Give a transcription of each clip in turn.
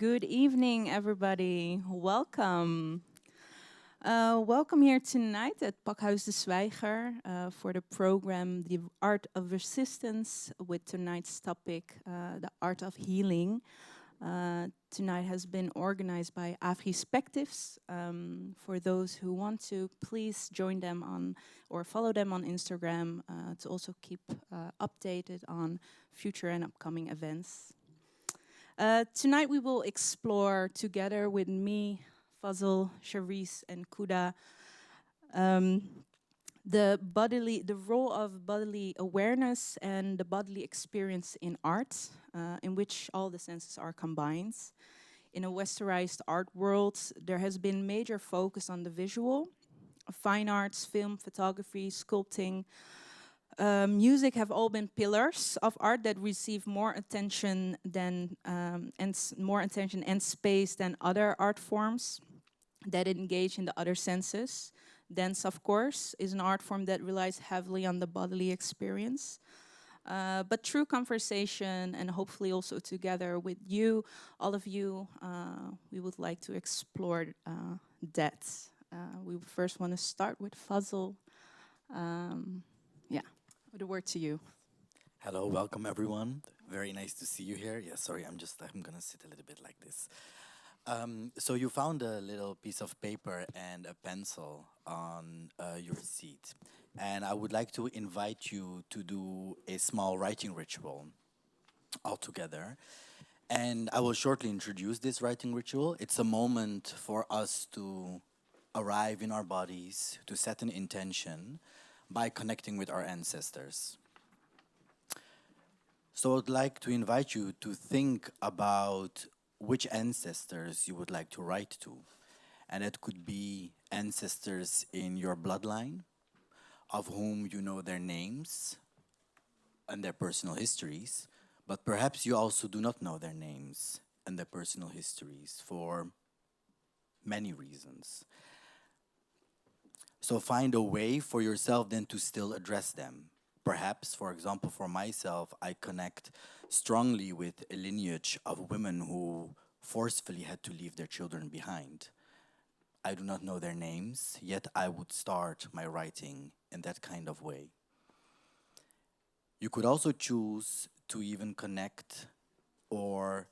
Good evening, everybody. Welcome. Welcome here tonight at Pakhuis de Zwijger for the program The Art of Resistance with tonight's topic, the art of healing. Tonight has been organized by Afri-Spectives. For those who want to, please join them on or follow them on Instagram to also keep updated on future and upcoming events. Tonight we will explore together with me, Fazl, Charisse, and Kuda, the role of bodily awareness and the bodily experience in art, in which all the senses are combined. In a westernized art world, there has been major focus on the visual, fine arts, film, photography, sculpting. Music have all been pillars of art that receive more attention than more attention and space than other art forms that engage in the other senses. Dance, of course, is an art form that relies heavily on the bodily experience. But through conversation and hopefully also together with you, all of you, we would like to explore that. We first want to start with Fazl. Yeah, the word to you. Hello, welcome everyone. Very nice to see you here. Yeah, sorry, I'm gonna sit a little bit like this. So you found a little piece of paper and a pencil on your seat. And I would like to invite you to do a small writing ritual all together. And I will shortly introduce this writing ritual. It's a moment for us to arrive in our bodies, to set an intention by connecting with our ancestors. So I'd like to invite you to think about which ancestors you would like to write to. And it could be ancestors in your bloodline, of whom you know their names and their personal histories, but perhaps you also do not know their names and their personal histories for many reasons. So find a way for yourself then to still address them. Perhaps, for example, for myself, I connect strongly with a lineage of women who forcefully had to leave their children behind. I do not know their names, yet I would start my writing in that kind of way. You could also choose to even connect or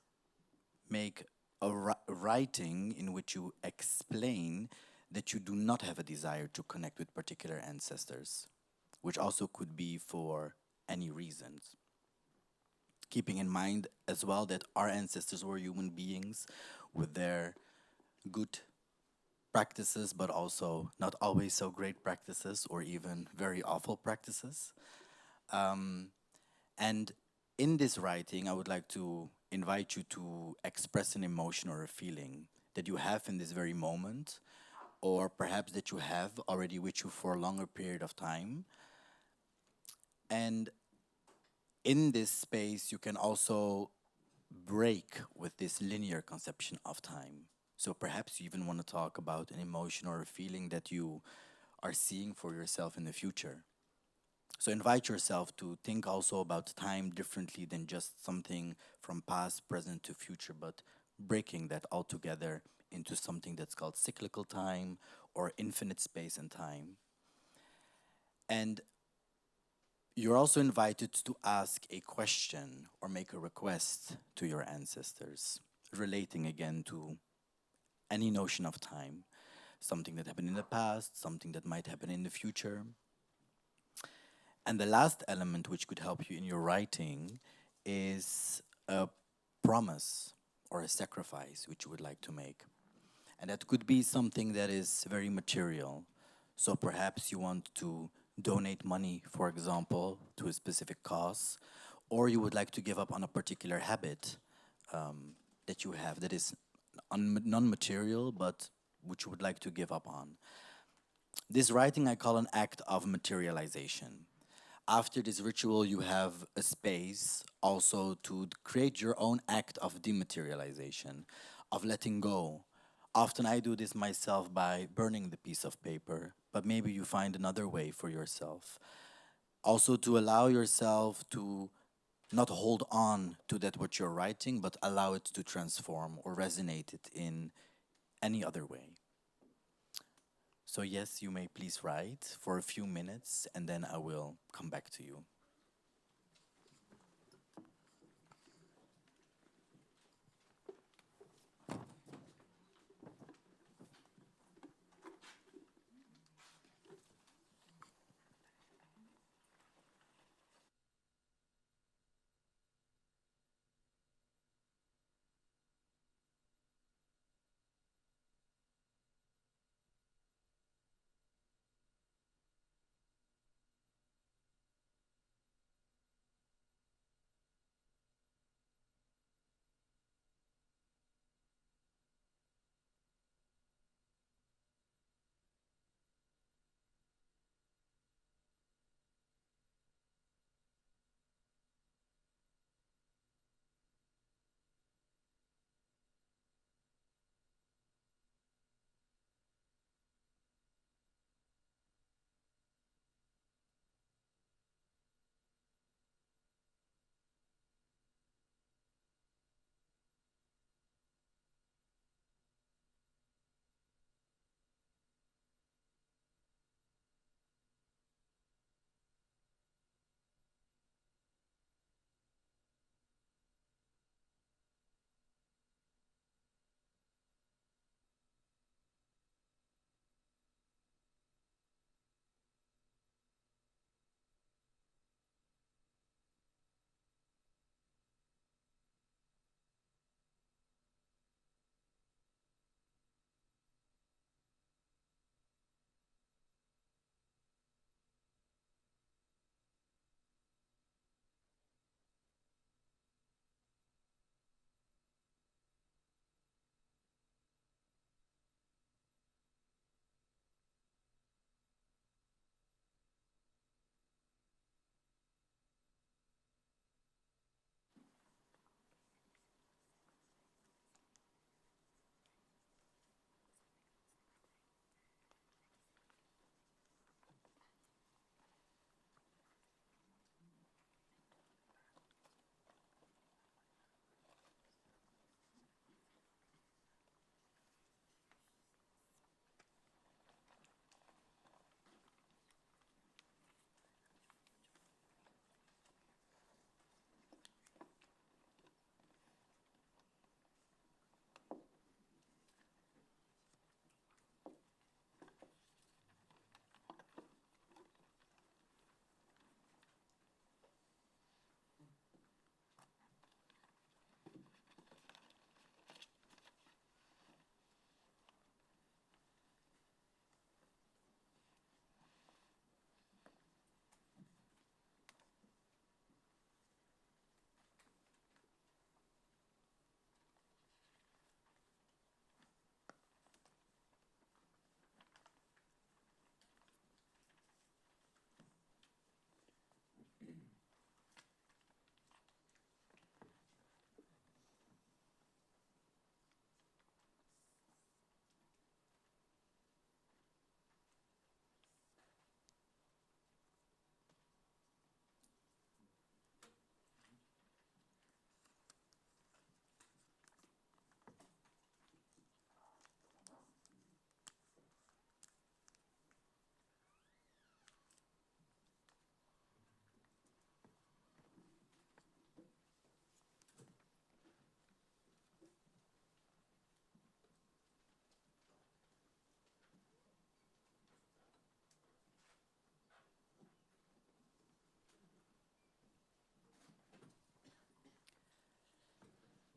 make a writing in which you explain that you do not have a desire to connect with particular ancestors, which also could be for any reasons. Keeping in mind as well that our ancestors were human beings with their good practices, but also not always so great practices or even very awful practices. And in this writing, I would like to invite you to express an emotion or a feeling that you have in this very moment, or perhaps that you have already with you for a longer period of time. And in this space, you can also break with this linear conception of time. So perhaps you even want to talk about an emotion or a feeling that you are seeing for yourself in the future. So invite yourself to think also about time differently than just something from past, present to future, but breaking that altogether into something that's called cyclical time or infinite space and time. And you're also invited to ask a question or make a request to your ancestors, relating again to any notion of time, something that happened in the past, something that might happen in the future. And the last element which could help you in your writing is a promise or a sacrifice which you would like to make. And that could be something that is very material. So perhaps you want to donate money, for example, to a specific cause, or you would like to give up on a particular habit that you have that is non-material, but which you would like to give up on. This writing I call an act of materialization. After this ritual, you have a space also to create your own act of dematerialization, of letting go. Often I do this myself by burning the piece of paper, but maybe you find another way for yourself. Also to allow yourself to not hold on to that what you're writing, but allow it to transform or resonate it in any other way. So yes, you may please write for a few minutes and then I will come back to you.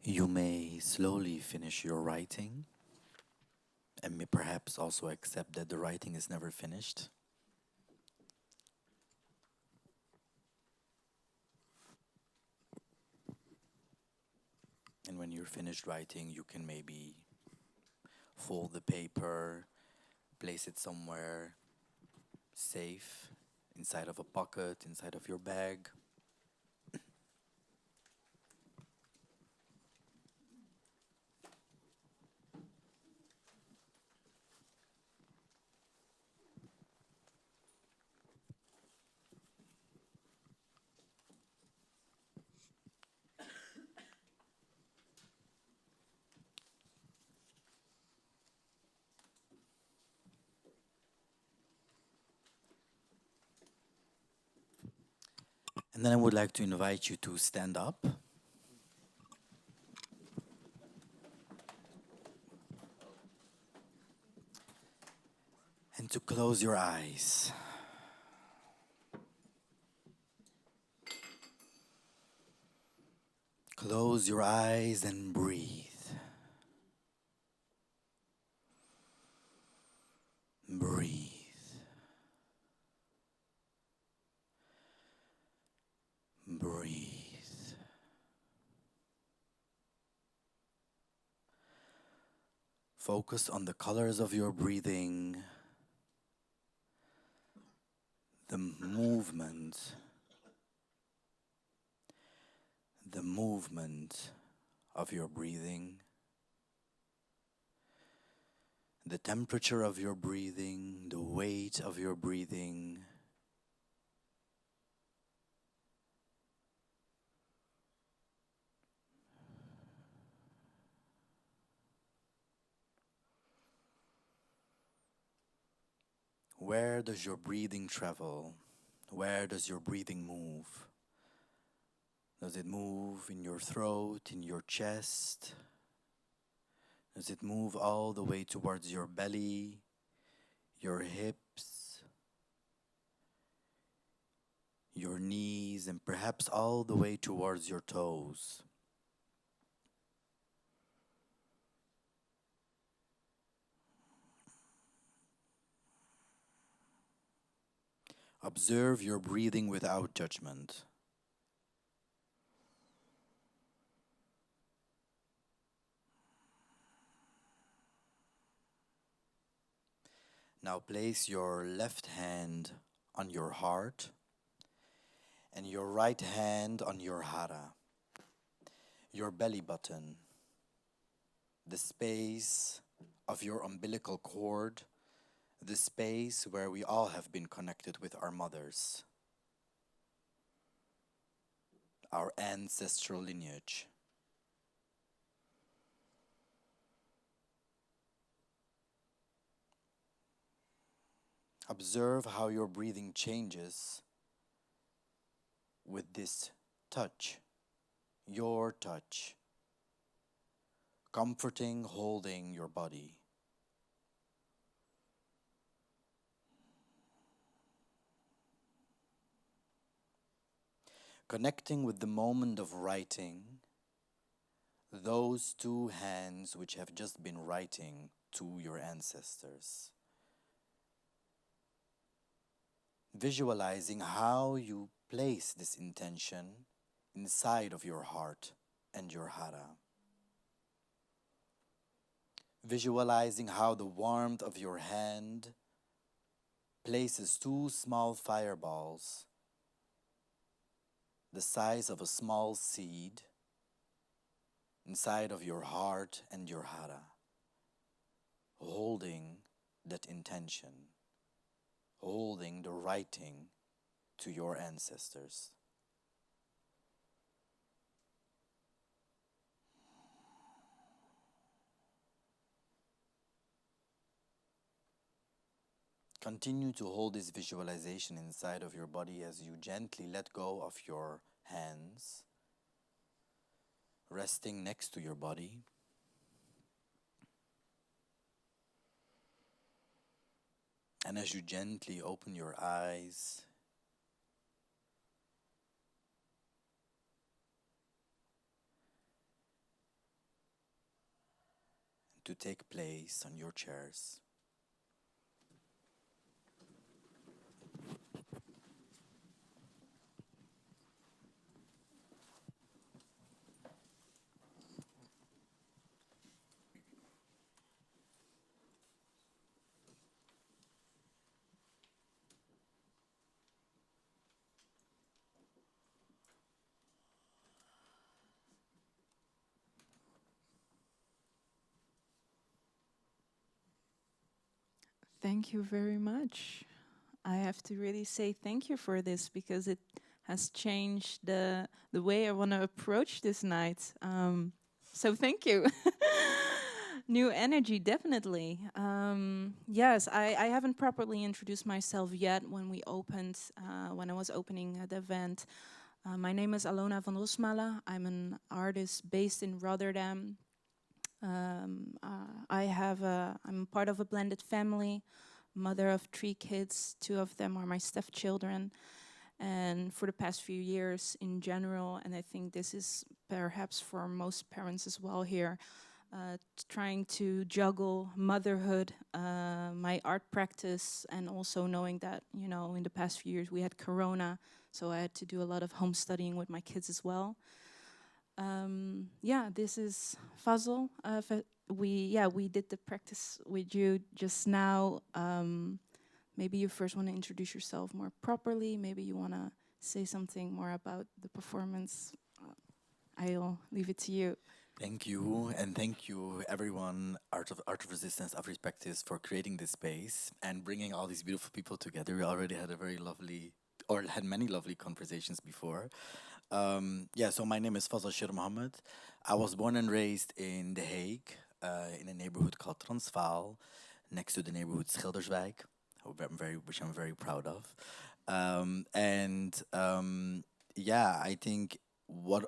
You may slowly finish your writing and may perhaps also accept that the writing is never finished. And when you're finished writing, you can maybe fold the paper, place it somewhere safe, inside of a pocket, inside of your bag. And then I would like to invite you to stand up and to close your eyes. Close your eyes and breathe. Breathe. Breathe. Focus on the colors of your breathing, the movement of your breathing, the temperature of your breathing, the weight of your breathing. Where does your breathing travel? Where does your breathing move? Does it move in your throat, in your chest? Does it move all the way towards your belly, your hips, your knees, and perhaps all the way towards your toes? Observe your breathing without judgment. Now place your left hand on your heart and your right hand on your hara, your belly button, the space of your umbilical cord, the space where we all have been connected with our mothers, our ancestral lineage. Observe how your breathing changes with this touch, your touch, comforting, holding your body. Connecting with the moment of writing, those two hands which have just been writing to your ancestors. Visualizing how you place this intention inside of your heart and your hara. Visualizing how the warmth of your hand places two small fireballs, the size of a small seed, inside of your heart and your hara, holding that intention, holding the writing to your ancestors. Continue to hold this visualization inside of your body as you gently let go of your hands, resting next to your body. And as you gently open your eyes, to take place on your chairs. Thank you very much. I have to really say thank you for this because it has changed the way I want to approach this night. So thank you. New energy, definitely. Yes, I haven't properly introduced myself yet when we opened, when I was opening the event. My name is Alona van Rosmalen. I'm an artist based in Rotterdam. I'm part of a blended family, mother of 3 kids. 2 of them are my stepchildren. And for the past few years in general, and I think this is perhaps for most parents as well here, trying to juggle motherhood, my art practice, and also knowing that, in the past few years we had Corona, so I had to do a lot of home studying with my kids as well. Yeah, this is Fazl. We did the practice with you just now. Maybe you first want to introduce yourself more properly. Maybe you want to say something more about the performance. I'll leave it to you. Thank you, and thank you, everyone, Art of Resistance, of Respectis, for creating this space and bringing all these beautiful people together. We already had a very lovely, or had many lovely conversations before. Yeah, so my name is Fazal Shir Mohammed. I was born and raised in The Hague, in a neighborhood called Transvaal, next to the neighborhood Schilderswijk, which I'm very proud of. And Yeah, I think what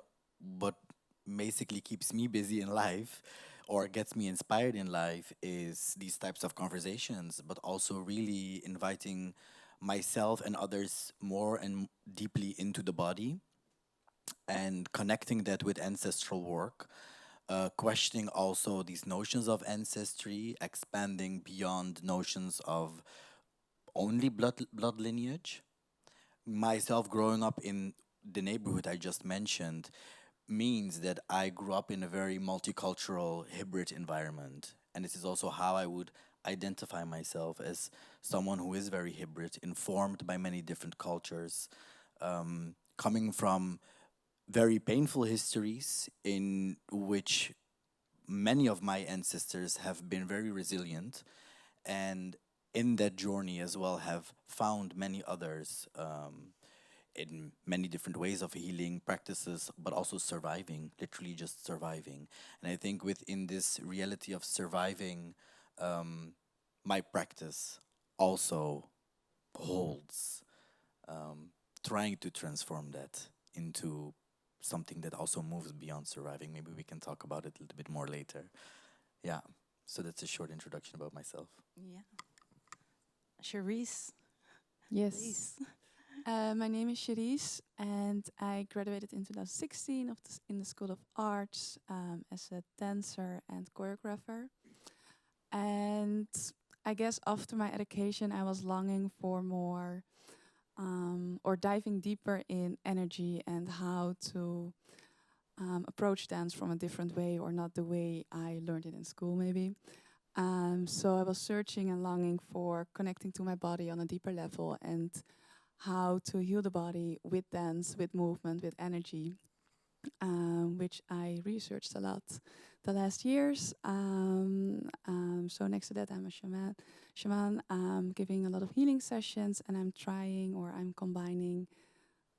basically keeps me busy in life or gets me inspired in life is these types of conversations, but also really inviting myself and others more and deeply into the body and connecting that with ancestral work, questioning also these notions of ancestry, expanding beyond notions of only blood lineage. Myself growing up in the neighborhood I just mentioned means that I grew up in a very multicultural hybrid environment. And this is also how I would identify myself as someone who is very hybrid, informed by many different cultures, coming from very painful histories in which many of my ancestors have been very resilient and in that journey as well have found many others in many different ways of healing practices, but also surviving, literally just surviving. And I think within this reality of surviving, my practice also holds trying to transform that into something that also moves beyond surviving. Maybe we can talk about it a little bit more later. Yeah. So that's a short introduction about myself. Yeah. Charisse, Yes. please. My name is Charisse, and I graduated in 2016 in the School of Arts as a dancer and choreographer. And I guess after my education, I was longing for more or diving deeper in energy and how to approach dance from a different way or not the way I learned it in school, maybe. So I was searching and longing for connecting to my body on a deeper level and how to heal the body with dance, with movement, with energy, which I researched a lot the last years. So next to that, I'm a shaman, giving a lot of healing sessions, and I'm combining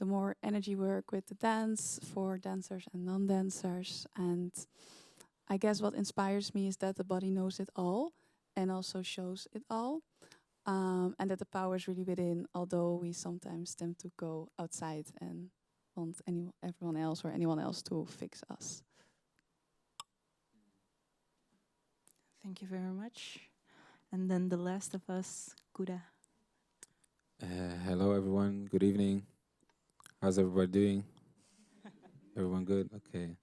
the more energy work with the dance for dancers and non-dancers. And I guess what inspires me is that the body knows it all and also shows it all. And that the power is really within, although we sometimes tend to go outside and want everyone else or anyone else to fix us. Thank you very much. And then the last of us, Kuda. Hello, everyone. Good evening. How's everybody doing? Everyone good? Okay.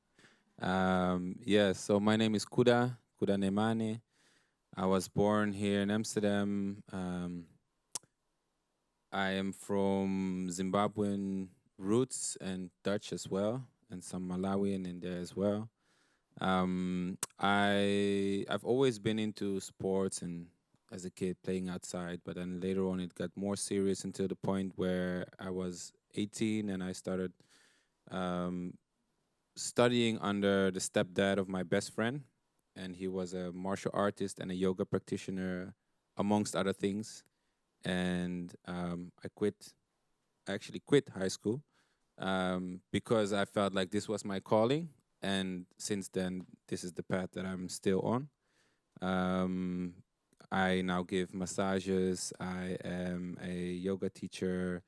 Yeah, so my name is Kuda Nemane. I was born here in Amsterdam. I am from Zimbabwean roots and Dutch as well, and some Malawian in there as well. I've always been into sports and as a kid playing outside, but then later on it got more serious until the point where I was 18 and I started studying under the stepdad of my best friend, and he was a martial artist and a yoga practitioner, amongst other things. And I actually quit high school because I felt like this was my calling. And since then, this is the path that I'm still on. I now give massages. I am a yoga teacher.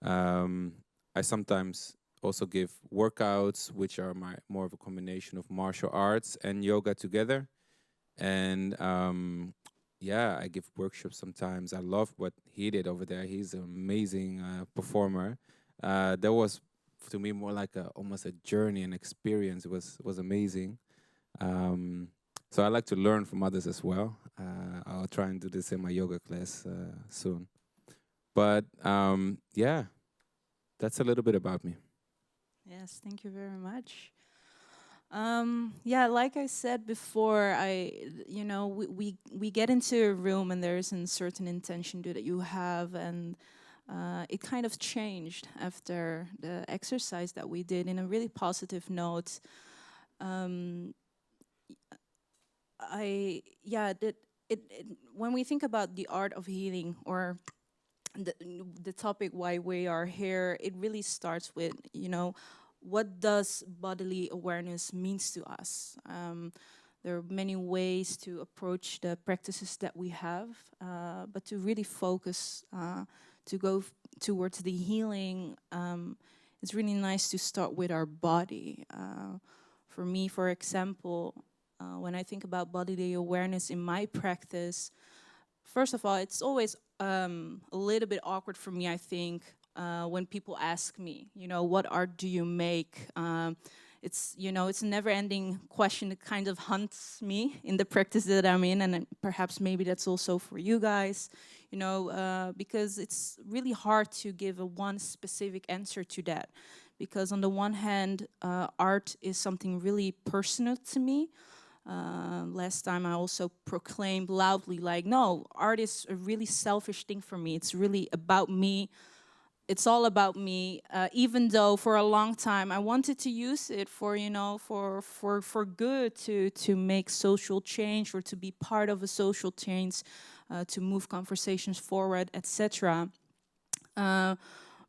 I sometimes also give workouts, which are my more of a combination of martial arts and yoga together. And yeah, I give workshops sometimes. I love what he did over there. He's an amazing performer. That was to me more like almost a journey and experience. It was amazing. Um, so I like to learn from others as well. I'll try and do this in my yoga class soon. But yeah, that's a little bit about me. Yes, thank you very much. Yeah, like I said before, we get into a room and there's a certain intention that you have, and it kind of changed after the exercise that we did in a really positive note. Um, when we think about the art of healing, or the, the topic why we are here, it really starts with, what does bodily awareness means to us. There are many ways to approach the practices that we have, but to really focus, to go towards the healing, it's really nice to start with our body. For me, for example, when I think about bodily awareness in my practice, first of all, it's always a little bit awkward for me, I think, when people ask me, what art do you make? It's a never-ending question that kind of haunts me in the practice that I'm in, and perhaps maybe that's also for you guys, because it's really hard to give a one specific answer to that. Because on the one hand, art is something really personal to me. Last time I also proclaimed loudly, like, no, art is a really selfish thing for me. It's really about me. It's all about me. Even though for a long time I wanted to use it for, for good, to make social change or to be part of a social change, to move conversations forward, etc.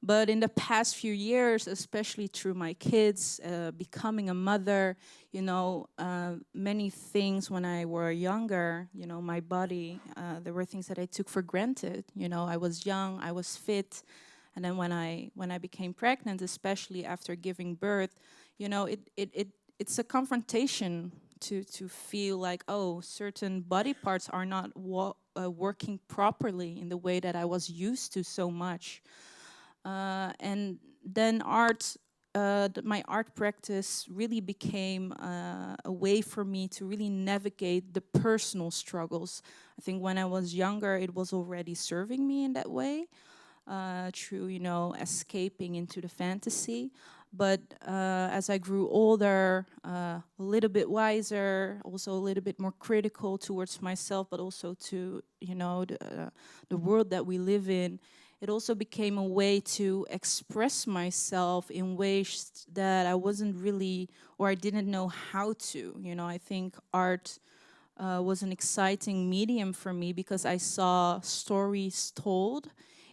But in the past few years, especially through my kids, becoming a mother, many things when I were younger, my body, there were things that I took for granted. I was young, I was fit. And then when I became pregnant, especially after giving birth, it's a confrontation to feel like, oh, certain body parts are not working properly in the way that I was used to so much. And then my art practice really became a way for me to really navigate the personal struggles. I think when I was younger, it was already serving me in that way, through, escaping into the fantasy. But as I grew older, a little bit wiser, also a little bit more critical towards myself, but also to, the world that we live in, it also became a way to express myself in ways that I wasn't really, or I didn't know how to. I think art was an exciting medium for me because I saw stories told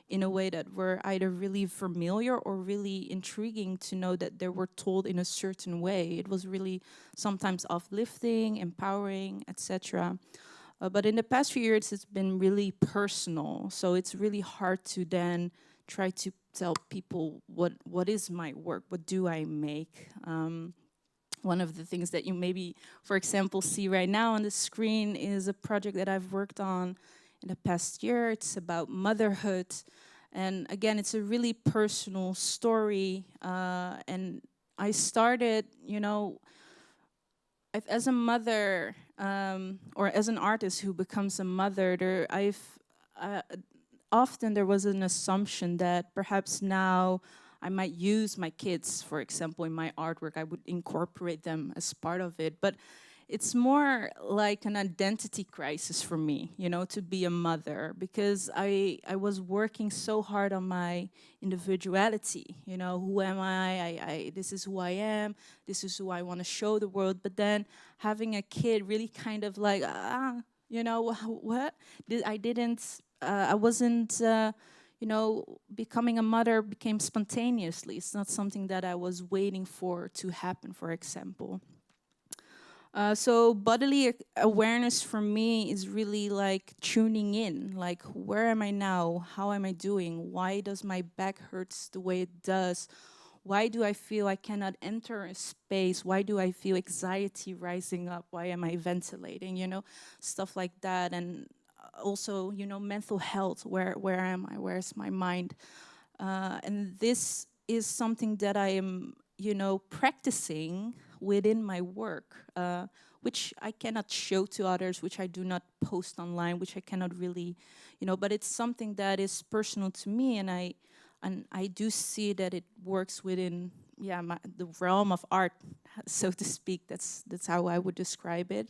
in a way that were either really familiar or really intriguing, to know that they were told in a certain way. It was really sometimes uplifting, empowering, etc. But in the past few years, it's been really personal. So it's really hard to then try to tell people what is my work, what do I make. One of the things that you maybe, for example, see right now on the screen is a project that I've worked on in the past year. It's about motherhood. And again, it's a really personal story. And I started, as a mother, or as an artist who becomes a mother, often there was an assumption that perhaps now I might use my kids, for example, in my artwork. I would incorporate them as part of it. But it's more like an identity crisis for me, to be a mother, because I was working so hard on my individuality. Who am I? This is who I am. This is who I want to show the world. But then having a kid really kind of like, what? I didn't, I wasn't, becoming a mother became spontaneously. It's not something that I was waiting for to happen, for example. So bodily awareness for me is really like tuning in, like, where am I now? How am I doing? Why does my back hurts the way it does? Why do I feel I cannot enter a space? Why do I feel anxiety rising up? Why am I ventilating? Stuff like that. And also, mental health. Where am I? Where's my mind? And this is something that I am, practicing within my work, which I cannot show to others, which I do not post online, which I cannot really, but it's something that is personal to me, and I do see that it works within, the realm of art, so to speak. That's how I would describe it.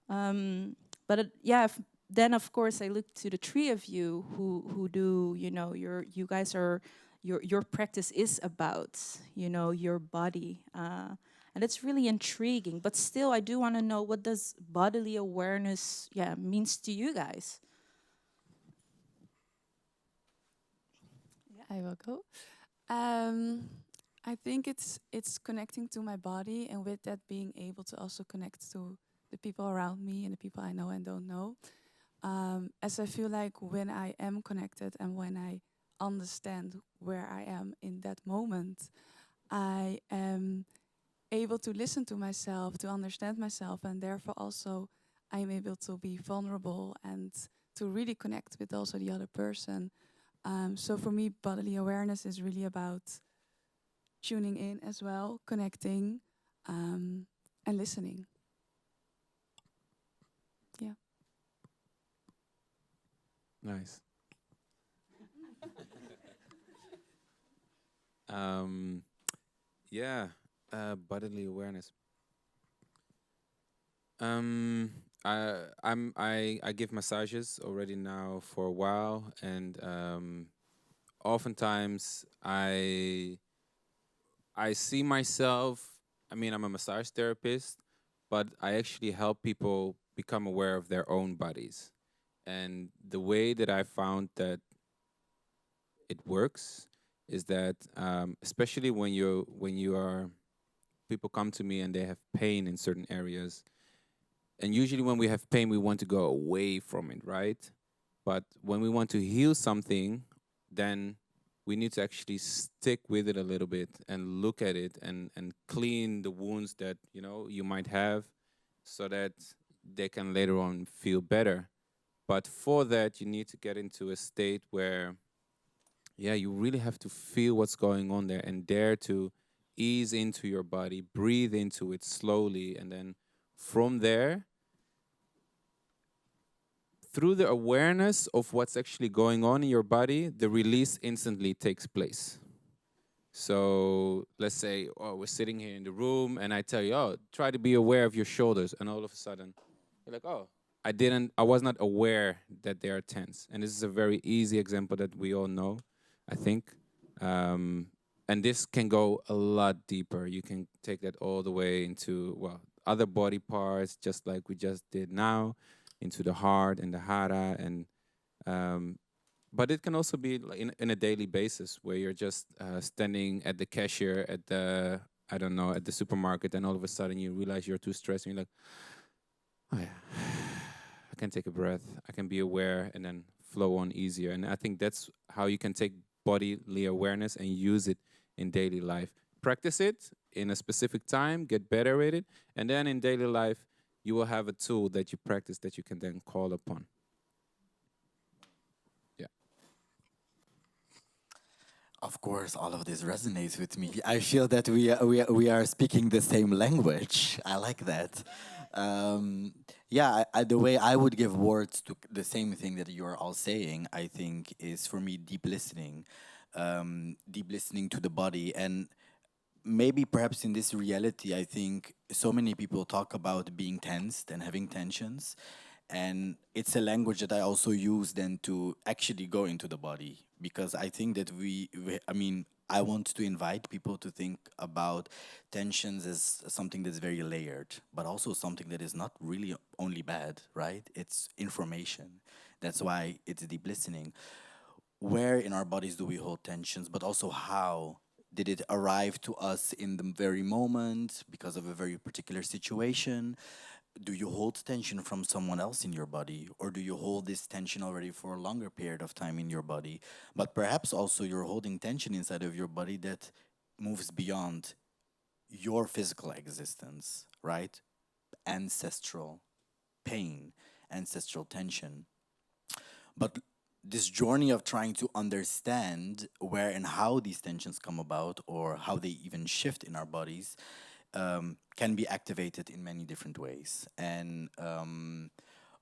But then of course I look to the three of you who do, you guys are, your practice is about, your body, and it's really intriguing. But still, I do want to know, what does bodily awareness, means to you guys? I will go. Um, I think it's connecting to my body, and with that being able to also connect to the people around me and the people I know and don't know. As I feel like when I am connected and when I understand where I am in that moment, I am able to listen to myself, to understand myself, and therefore also I am able to be vulnerable and to really connect with also the other person. So for me, bodily awareness is really about tuning in as well, connecting, and listening. Yeah. Nice. Um, yeah, bodily awareness. Um, I give massages already now for a while, and oftentimes I see myself. I mean, I'm a massage therapist, but I actually help people become aware of their own bodies. And the way that I found that it works is that, especially when you are people come to me and they have pain in certain areas, and usually when we have pain, we want to go away from it, right? But when we want to heal something, then we need to actually stick with it a little bit and look at it and clean the wounds that you might have, so that they can later on feel better. But for that, you need to get into a state where, yeah, you really have to feel what's going on there and dare to ease into your body, breathe into it slowly, and then from there, through the awareness of what's actually going on in your body, the release instantly takes place. So let's say, oh, we're sitting here in the room, and I tell you, oh, try to be aware of your shoulders, and all of a sudden, you're like, oh, I was not aware that they are tense. And this is a very easy example that we all know, I think. Um, and this can go a lot deeper. You can take that all the way into, well, other body parts, just like we just did now, into the heart and the hara, and um, but it can also be like in a daily basis where you're just standing at the cashier at the, I don't know, at the supermarket, and all of a sudden you realize you're too stressed, and you're like, oh yeah, I can take a breath, I can be aware, and then flow on easier. And I think that's how you can take bodily awareness and use it in daily life. Practice it in a specific time, get better at it, and then in daily life you will have a tool that you practice that you can then call upon. Yeah. Of course, all of this resonates with me. I feel that we are speaking the same language. I like that. The way I would give words to the same thing that you are all saying, I think, is for me deep listening to the body. And maybe perhaps in this reality, I think so many people talk about being tensed and having tensions, and it's a language that I also use then to actually go into the body, because I think that I mean, I want to invite people to think about tensions as something that's very layered, but also something that is not really only bad, right? It's information. That's why it's deep listening. Where in our bodies do we hold tensions, but also how did it arrive to us in the very moment because of a very particular situation? Do you hold tension from someone else in your body, or do you hold this tension already for a longer period of time in your body? But perhaps also you're holding tension inside of your body that moves beyond your physical existence, right? Ancestral pain, ancestral tension. But this journey of trying to understand where and how these tensions come about or how they even shift in our bodies can be activated in many different ways. And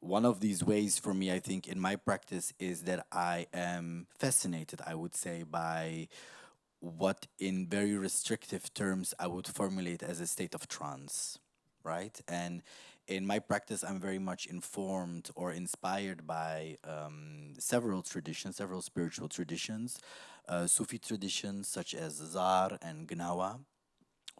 one of these ways for me, I think, in my practice is that I am fascinated, I would say, by what in very restrictive terms I would formulate as a state of trance, right? And in my practice, I'm very much informed or inspired by several traditions, several spiritual traditions, Sufi traditions such as Zar and Gnawa,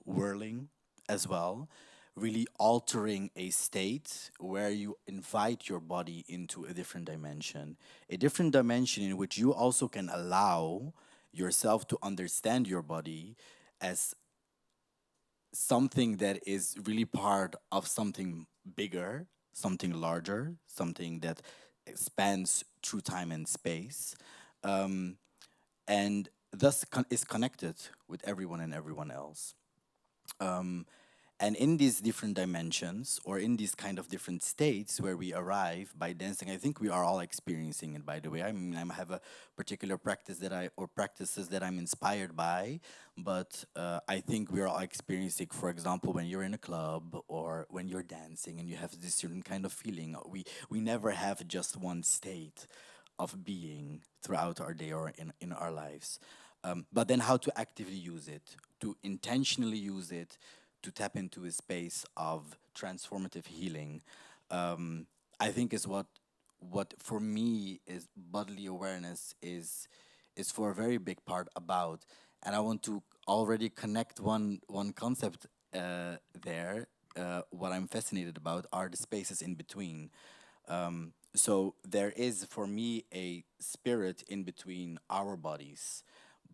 whirling as well, really altering a state where you invite your body into a different dimension in which you also can allow yourself to understand your body as something that is really part of something bigger, something larger, something that spans through time and space, and thus is connected with everyone and everyone else. Um, and in these different dimensions, or in these kind of different states where we arrive by dancing, I think we are all experiencing it. By the way, I mean I have a particular practice that or practices that I'm inspired by, but I think we are all experiencing. For example, when you're in a club or when you're dancing and you have this certain kind of feeling, we never have just one state of being throughout our day or in our lives. But then how to actively use it, to intentionally use it, to tap into a space of transformative healing, I think is what for me is bodily awareness is for a very big part about. And I want to already connect one concept there. What I'm fascinated about are the spaces in between. So there is for me a spirit in between our bodies,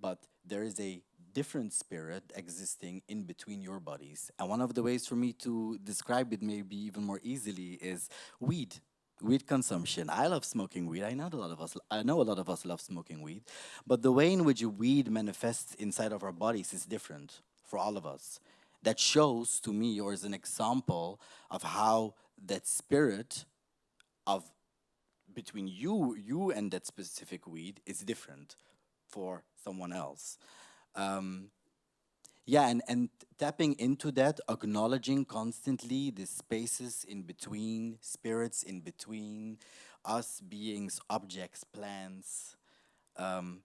but there is a different spirit existing in between your bodies. And one of the ways for me to describe it maybe even more easily is weed. Weed consumption. I love smoking weed. I know a lot of us love smoking weed, but the way in which weed manifests inside of our bodies is different for all of us. That shows to me, or is an example of how that spirit of between you and that specific weed is different for someone else. Um, yeah, and tapping into that, acknowledging constantly the spaces in between, spirits in between us, beings, objects, plants. Um,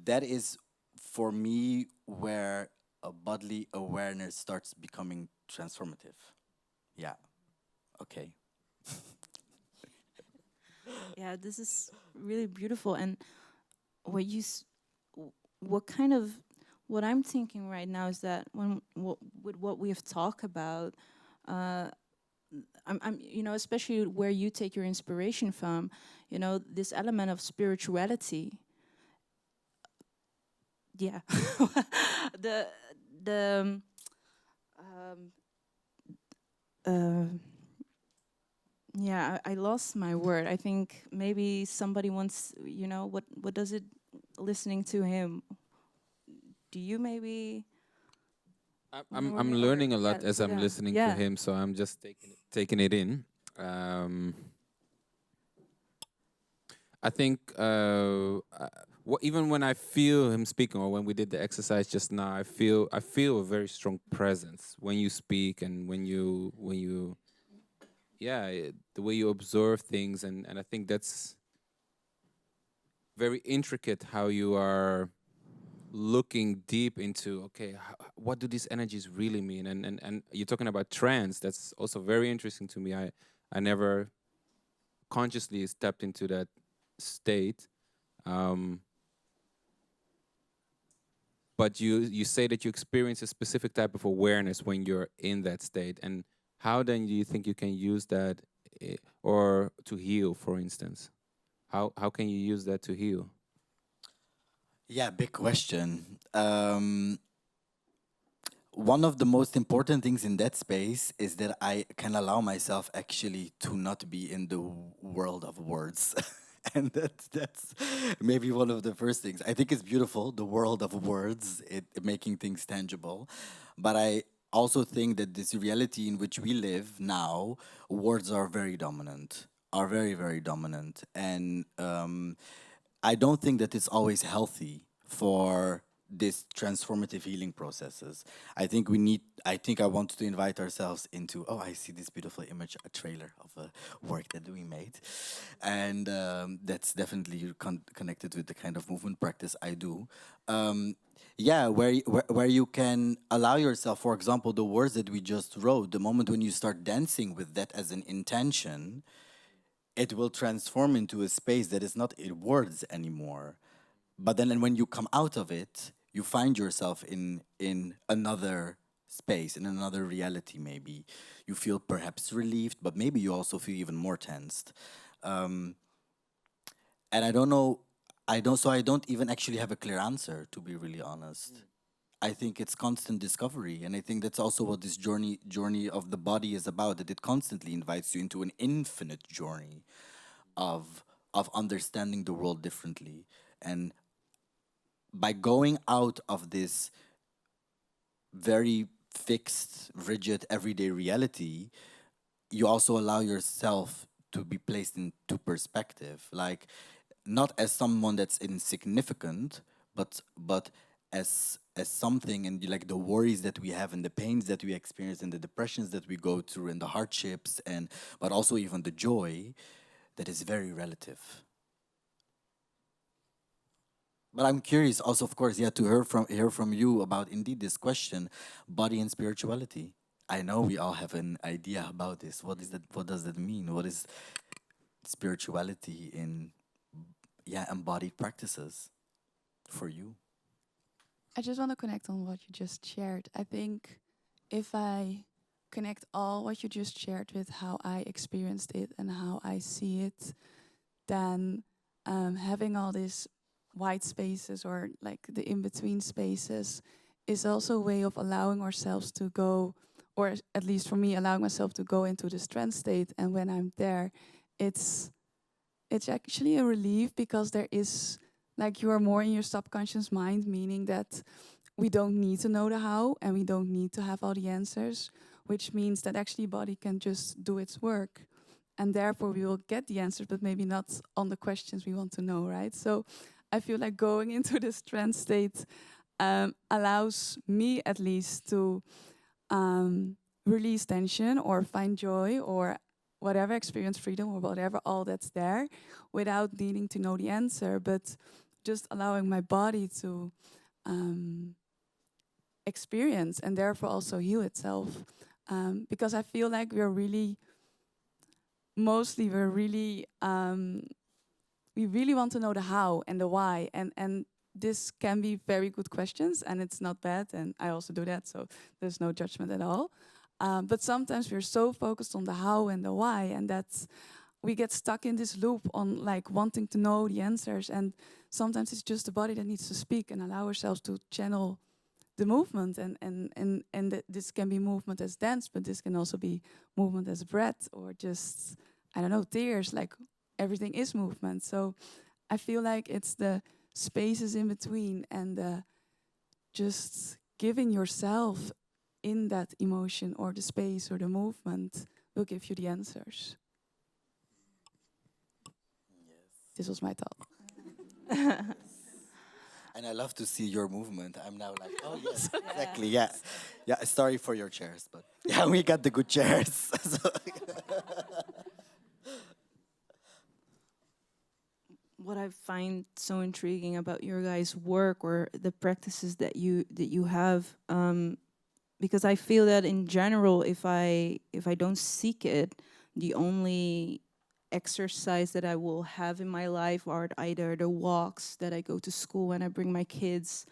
that is for me where a bodily awareness starts becoming transformative. Yeah. Okay. Yeah, this is really beautiful. And what you, what kind of, what I'm thinking right now is that with what we have talked about, you know, especially where you take your inspiration from, you know, this element of spirituality. Yeah, the the um, uh, yeah, I lost my word. I think maybe somebody wants, you know, what does it listening to him? Do you maybe know I'm or learning a yeah, lot as I'm yeah, listening to yeah. him, so I'm just taking it in. Um, I think even when I feel him speaking, or when we did the exercise just now, I feel a very strong presence when you speak and when you yeah the way you observe things, and I think that's very intricate how you are looking deep into okay what do these energies really mean, and you're talking about trance. That's also very interesting to me. I never consciously stepped into that state. um but you say that you experience a specific type of awareness when you're in that state, and how then do you think you can use that, or to heal, for instance? How can you use that to heal? Yeah, big question. One of the most important things in that space is that I can allow myself actually to not be in the world of words. And that's maybe one of the first things. I think it's beautiful, the world of words, making things tangible. But I also think that this reality in which we live now, words are very dominant, are very, very dominant. And I don't think that it's always healthy for this transformative healing processes. I think I want to invite ourselves into, oh, I see this beautiful image, a trailer of a work that we made. And that's definitely connected with the kind of movement practice I do. Yeah, where you can allow yourself, for example, the words that we just wrote, the moment when you start dancing with that as an intention, it will transform into a space that is not in words anymore. But then when you come out of it, you find yourself in another space, in another reality. Maybe you feel perhaps relieved, but maybe you also feel even more tensed. Um, and I don't know, I don't even actually have a clear answer, to be really honest. I think it's constant discovery, and I think that's also what this journey of the body is about. That it constantly invites you into an infinite journey of understanding the world differently. And by going out of this very fixed, rigid, everyday reality, you also allow yourself to be placed into perspective, like not as someone that's insignificant, but as something, and like the worries that we have and the pains that we experience and the depressions that we go through and the hardships, and but also even the joy that is very relative. But I'm curious also, of course, yeah, to hear from you about indeed this question, body and spirituality. I know we all have an idea about this. What is that? What does that mean? What is spirituality in, yeah, embodied practices for you? I just want to connect on what you just shared. I think if I connect all what you just shared with how I experienced it and how I see it, then having all these white spaces or like the in between spaces is also a way of allowing ourselves to go, or at least for me, allowing myself to go into this trance state. And when I'm there, it's actually a relief because there is like you are more in your subconscious mind, meaning that we don't need to know the how and we don't need to have all the answers, which means that actually body can just do its work. And therefore we will get the answers, but maybe not on the questions we want to know, right? So I feel like going into this trance state allows me at least to release tension or find joy or whatever, experience freedom or whatever, all that's there, without needing to know the answer, but just allowing my body to experience and therefore also heal itself. Because I feel like we're really, mostly we're really, we really want to know the how and the why, and this can be very good questions and it's not bad, and I also do that, so there's no judgment at all. But sometimes we're so focused on the how and the why, and that's we get stuck in this loop on like wanting to know the answers, and sometimes it's just the body that needs to speak and allow ourselves to channel the movement, and this can be movement as dance, but this can also be movement as breath or just, I don't know, tears. Like everything is movement. So I feel like it's the spaces in between and just giving yourself in that emotion or the space or the movement will give you the answers. This was my thought. And I love to see your movement. I'm now like, oh yes, exactly, yeah, yeah. Sorry for your chairs, but yeah, we got the good chairs. So, What I find so intriguing about your guys' work or the practices that you have, because I feel that in general, if I don't seek it, the only exercise that I will have in my life are either the walks that I go to school when I bring my kids,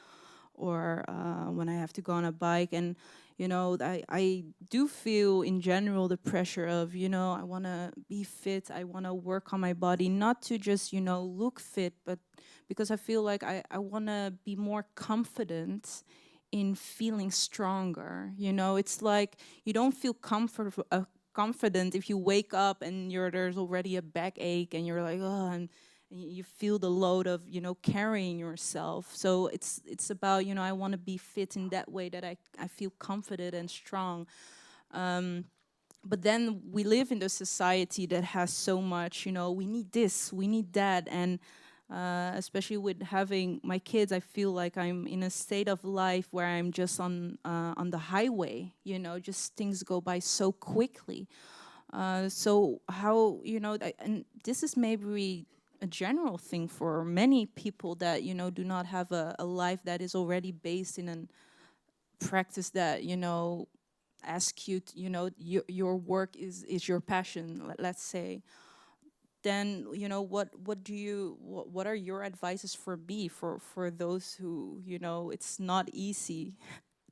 or when I have to go on a bike. And I do feel in general the pressure of, I want to be fit, I want to work on my body, not to just look fit, but because I feel like I want to be more confident in feeling stronger. It's like you don't feel confident if you wake up and there's already a backache and you're like, oh, You feel the load of, carrying yourself. So it's about, I want to be fit in that way, that I feel confident and strong. But then we live in a society that has so much, we need this, we need that. And especially with having my kids, I feel like I'm in a state of life where I'm just on the highway, just things go by so quickly. So how, and this is maybe a general thing for many people that, do not have a life that is already based in a practice that, ask you, your work is your passion, let's say. Then, what are your advices for me, for those who, it's not easy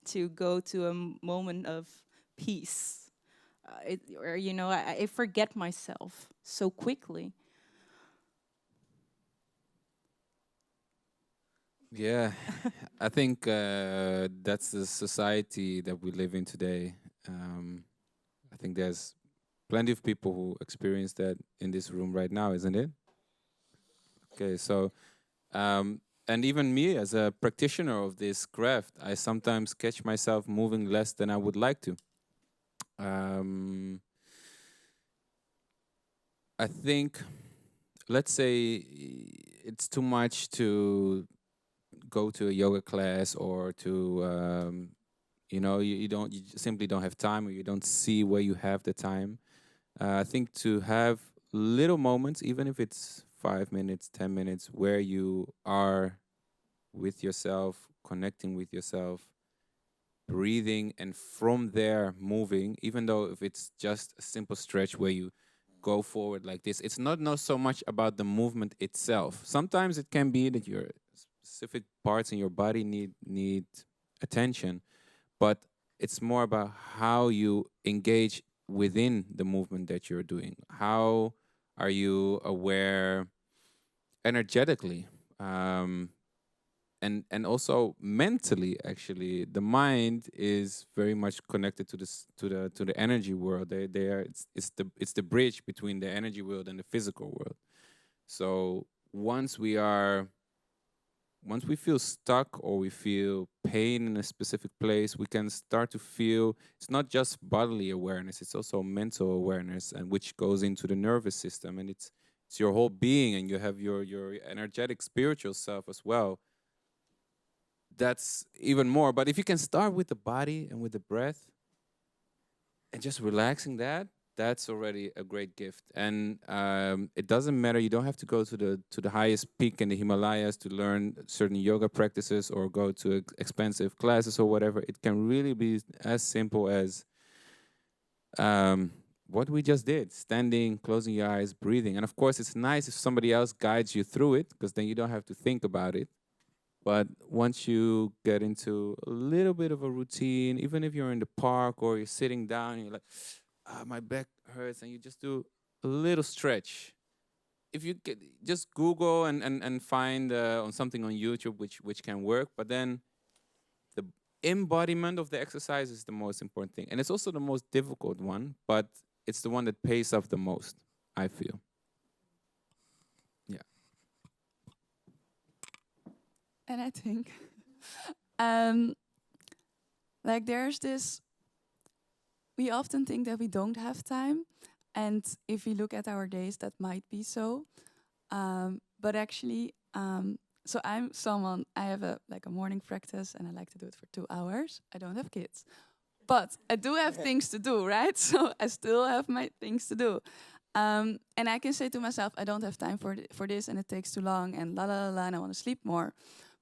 to go to a moment of peace? Or, I forget myself so quickly. Yeah, I think that's the society that we live in today. I think there's plenty of people who experience that in this room right now, isn't it? Okay, so and even me as a practitioner of this craft, I sometimes catch myself moving less than I would like to. I think, let's say, it's too much to go to a yoga class, or to you simply don't have time, or you don't see where you have the time. I think to have little moments, even if it's 5 minutes, 10 minutes, where you are with yourself, connecting with yourself, breathing, and from there moving, even though if it's just a simple stretch where you go forward like this. It's not so much about the movement itself. Sometimes it can be that your specific parts in your body need attention, but it's more about how you engage within the movement that you're doing. How are you aware energetically? And also mentally, actually the mind is very much connected to this to the energy world. They are it's the bridge between the energy world and the physical world. So once we feel stuck, or we feel pain in a specific place, we can start to feel, it's not just bodily awareness, it's also mental awareness, and which goes into the nervous system, and it's your whole being, and you have your energetic spiritual self as well. That's even more. But if you can start with the body and with the breath, and just relaxing that's already a great gift. And it doesn't matter, you don't have to go to the highest peak in the Himalayas to learn certain yoga practices, or go to expensive classes or whatever. It can really be as simple as what we just did: standing, closing your eyes, breathing. And of course, it's nice if somebody else guides you through it, because then you don't have to think about it. But once you get into a little bit of a routine, even if you're in the park or you're sitting down and you're like, my back hurts, and you just do a little stretch. If you just Google and find on something on YouTube which can work, but then the embodiment of the exercise is the most important thing. And it's also the most difficult one, but it's the one that pays off the most, I feel. Yeah. And I think, like there's this, we often think that we don't have time. And if we look at our days, that might be so. But actually, so I'm someone, I have a morning practice and I like to do it for 2 hours. I don't have kids. But I do have things to do, right? So I still have my things to do. And I can say to myself, I don't have time for this, and it takes too long, and la la la la, and I want to sleep more.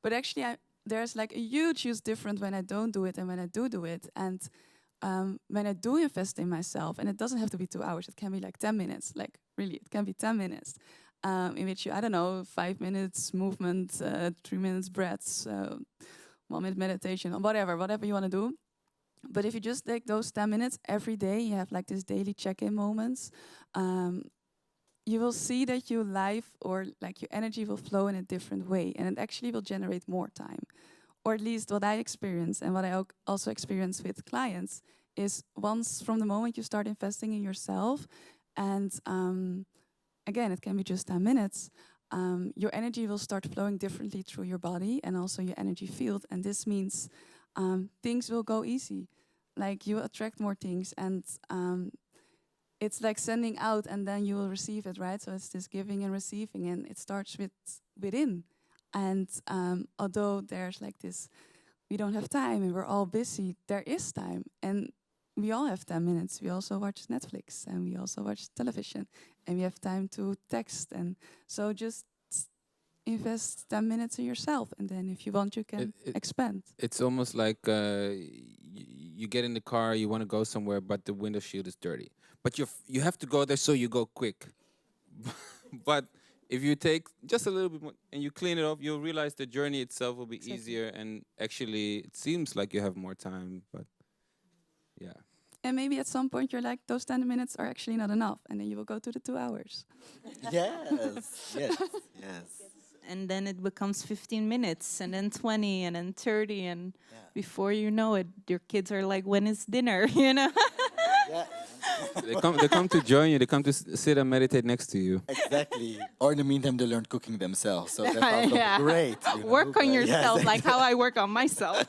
But actually, there's like a huge difference when I don't do it and when I do it. And when I do invest in myself, and it doesn't have to be 2 hours, it can be like 10 minutes, like really, it can be 10 minutes, in which you, I don't know, 5 minutes movement, 3 minutes breaths, 1 minute meditation, or whatever you want to do. But if you just take those 10 minutes every day, you have like this daily check-in moments, you will see that your life, or like your energy, will flow in a different way, and it actually will generate more time. Or at least what I experience, and what I also experience with clients, is once from the moment you start investing in yourself, and again, it can be just 10 minutes, your energy will start flowing differently through your body and also your energy field. And this means things will go easy. Like you attract more things, and it's like sending out and then you will receive it, right? So it's this giving and receiving, and it starts within. And although there's like this, we don't have time and we're all busy, there is time. And we all have 10 minutes. We also watch Netflix and we also watch television and we have time to text. And so just invest 10 minutes in yourself. And then if you want, you can expand. It's almost like you get in the car, you want to go somewhere, but the window shield is dirty. But you have to go there, so you go quick. But if you take just a little bit more and you clean it off, you'll realize the journey itself will be easier. And actually, it seems like you have more time, but yeah. And maybe at some point you're like, those 10 minutes are actually not enough. And then you will go to the 2 hours. Yes, yes, yes. And then it becomes 15 minutes, and then 20, and then 30, and before you know it, your kids are like, when is dinner, you know? Yeah. They come to join you. They come to sit and meditate next to you. Exactly. Or in the meantime, they learn cooking themselves. So that's also great. You know? Work on Yes, yourself, like how I work on myself.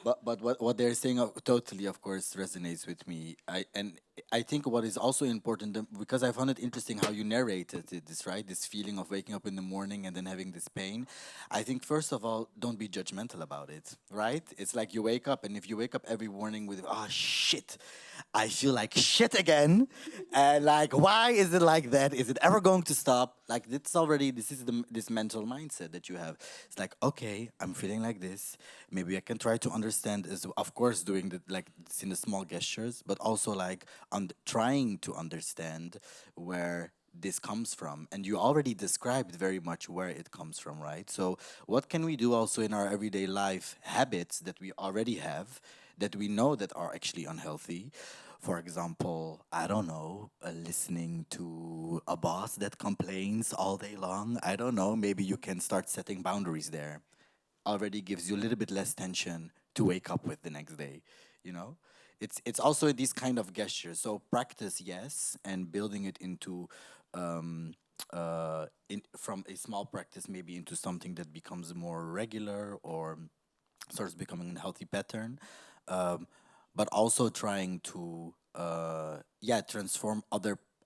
But what they're saying totally, of course, resonates with me. I think what is also important, because I found it interesting how you narrated this, right? This feeling of waking up in the morning and then having this pain. I think, first of all, don't be judgmental about it, right? It's like you wake up, and if you wake up every morning with, oh, shit, I feel like shit again. And like, why is it like that? Is it ever going to stop? Like, this is this mental mindset that you have. It's like, okay, I'm feeling like this. Maybe I can try to understand, as of course, doing it's in the small gestures, but also like trying to understand where this comes from. And you already described very much where it comes from, right? So what can we do also in our everyday life habits that we already have, that we know that are actually unhealthy? For example, I don't know, listening to a boss that complains all day long. I don't know, maybe you can start setting boundaries there. Already gives you a little bit less tension to wake up with the next day, you know? It's also these kind of gestures. So practice, yes, and building it into from a small practice maybe into something that becomes more regular or starts becoming a healthy pattern. Um, but also trying to transform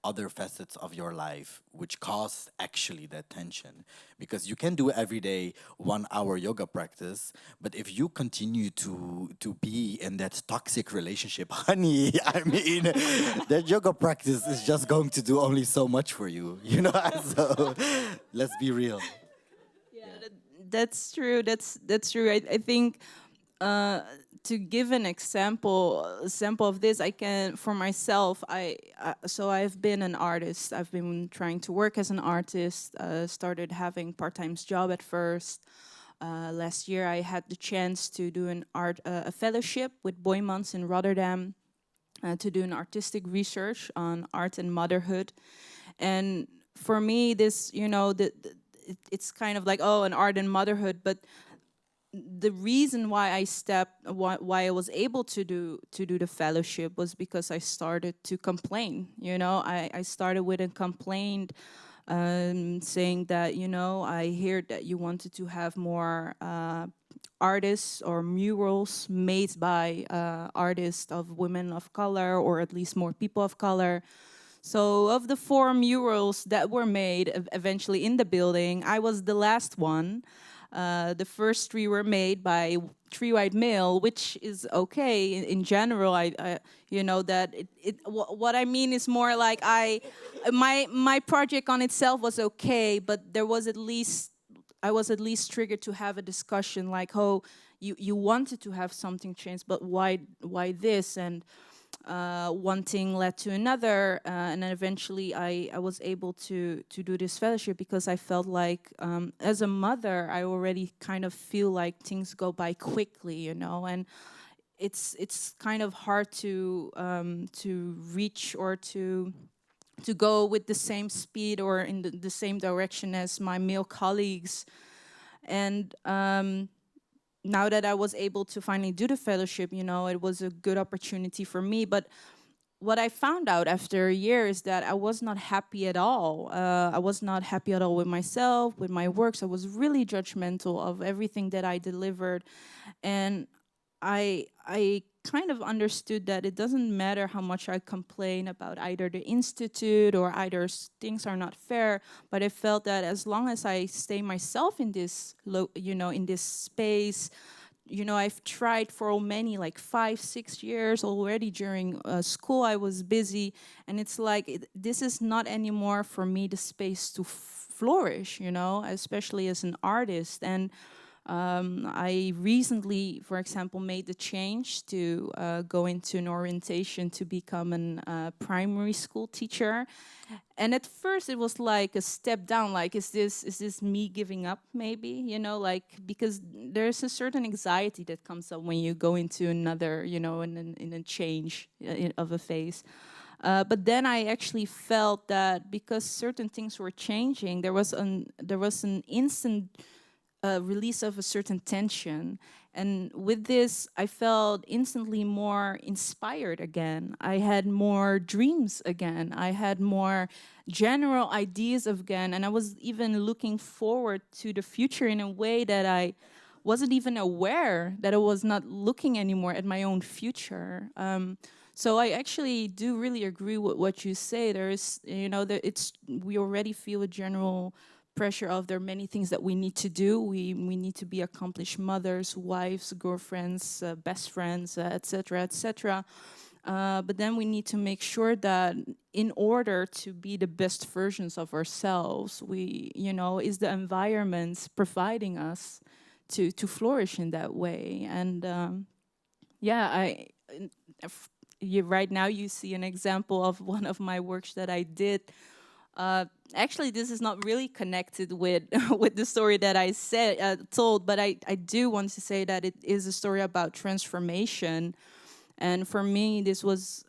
other facets of your life which cause actually that tension, because you can do every day 1 hour yoga practice, but if you continue to be in that toxic relationship, honey, I mean, that yoga practice is just going to do only so much for you, you know. So let's be real. That's true. That's true. I think to give an example of this, I can, for myself. So I've been an artist. I've been trying to work as an artist. Started having part-time job at first. Last year, I had the chance to do a fellowship with Boymans in Rotterdam, to do an artistic research on art and motherhood. And for me, this, it's kind of like, oh, an art and motherhood, but the reason why I was able to do the fellowship was because I started to complain. I started with a complaint, saying that, I hear that you wanted to have more artists or murals made by artists of women of color, or at least more people of color. So of the 4 murals that were made eventually in the building, I was the last one. The first 3 were made by 3 white male, which is okay in general. What I mean is more like my project on itself was okay, but I was at least triggered to have a discussion like, oh, you wanted to have something changed, but why this? And one thing led to another, and then eventually I was able to do this fellowship, because I felt like, as a mother, I already kind of feel like things go by quickly, and it's kind of hard to reach or to go with the same speed or in the same direction as my male colleagues. And now that I was able to finally do the fellowship, it was a good opportunity for me. But what I found out after a year is that I was not happy at all. I was not happy at all with myself, with my works. I was really judgmental of everything that I delivered, and I kind of understood that it doesn't matter how much I complain about either the institute or either things are not fair, but I felt that as long as I stay myself in this in this space, I've tried for many, like 5 6 years already. During school I was busy, and it's like this is not anymore for me the space to flourish, especially as an artist. And I recently, for example, made the change to go into an orientation to become a primary school teacher. And at first, it was like a step down. Like, is this me giving up? Maybe, like, because there's a certain anxiety that comes up when you go into another, in a change of a phase. But then I actually felt that because certain things were changing, there was an instant release of a certain tension. And with this, I felt instantly more inspired again. I had more dreams again. I had more general ideas again. And I was even looking forward to the future in a way that I wasn't even aware that I was not looking anymore at my own future. So I actually do really agree with what you say. There is, we already feel a general pressure of there are many things that we need to do. We need to be accomplished mothers, wives, girlfriends, best friends, etc., etc. But then we need to make sure that in order to be the best versions of ourselves, is the environment providing us to flourish in that way. And right now you see an example of one of my works that I did. Actually, this is not really connected with with the story that I told, but I do want to say that it is a story about transformation. And for me, this was,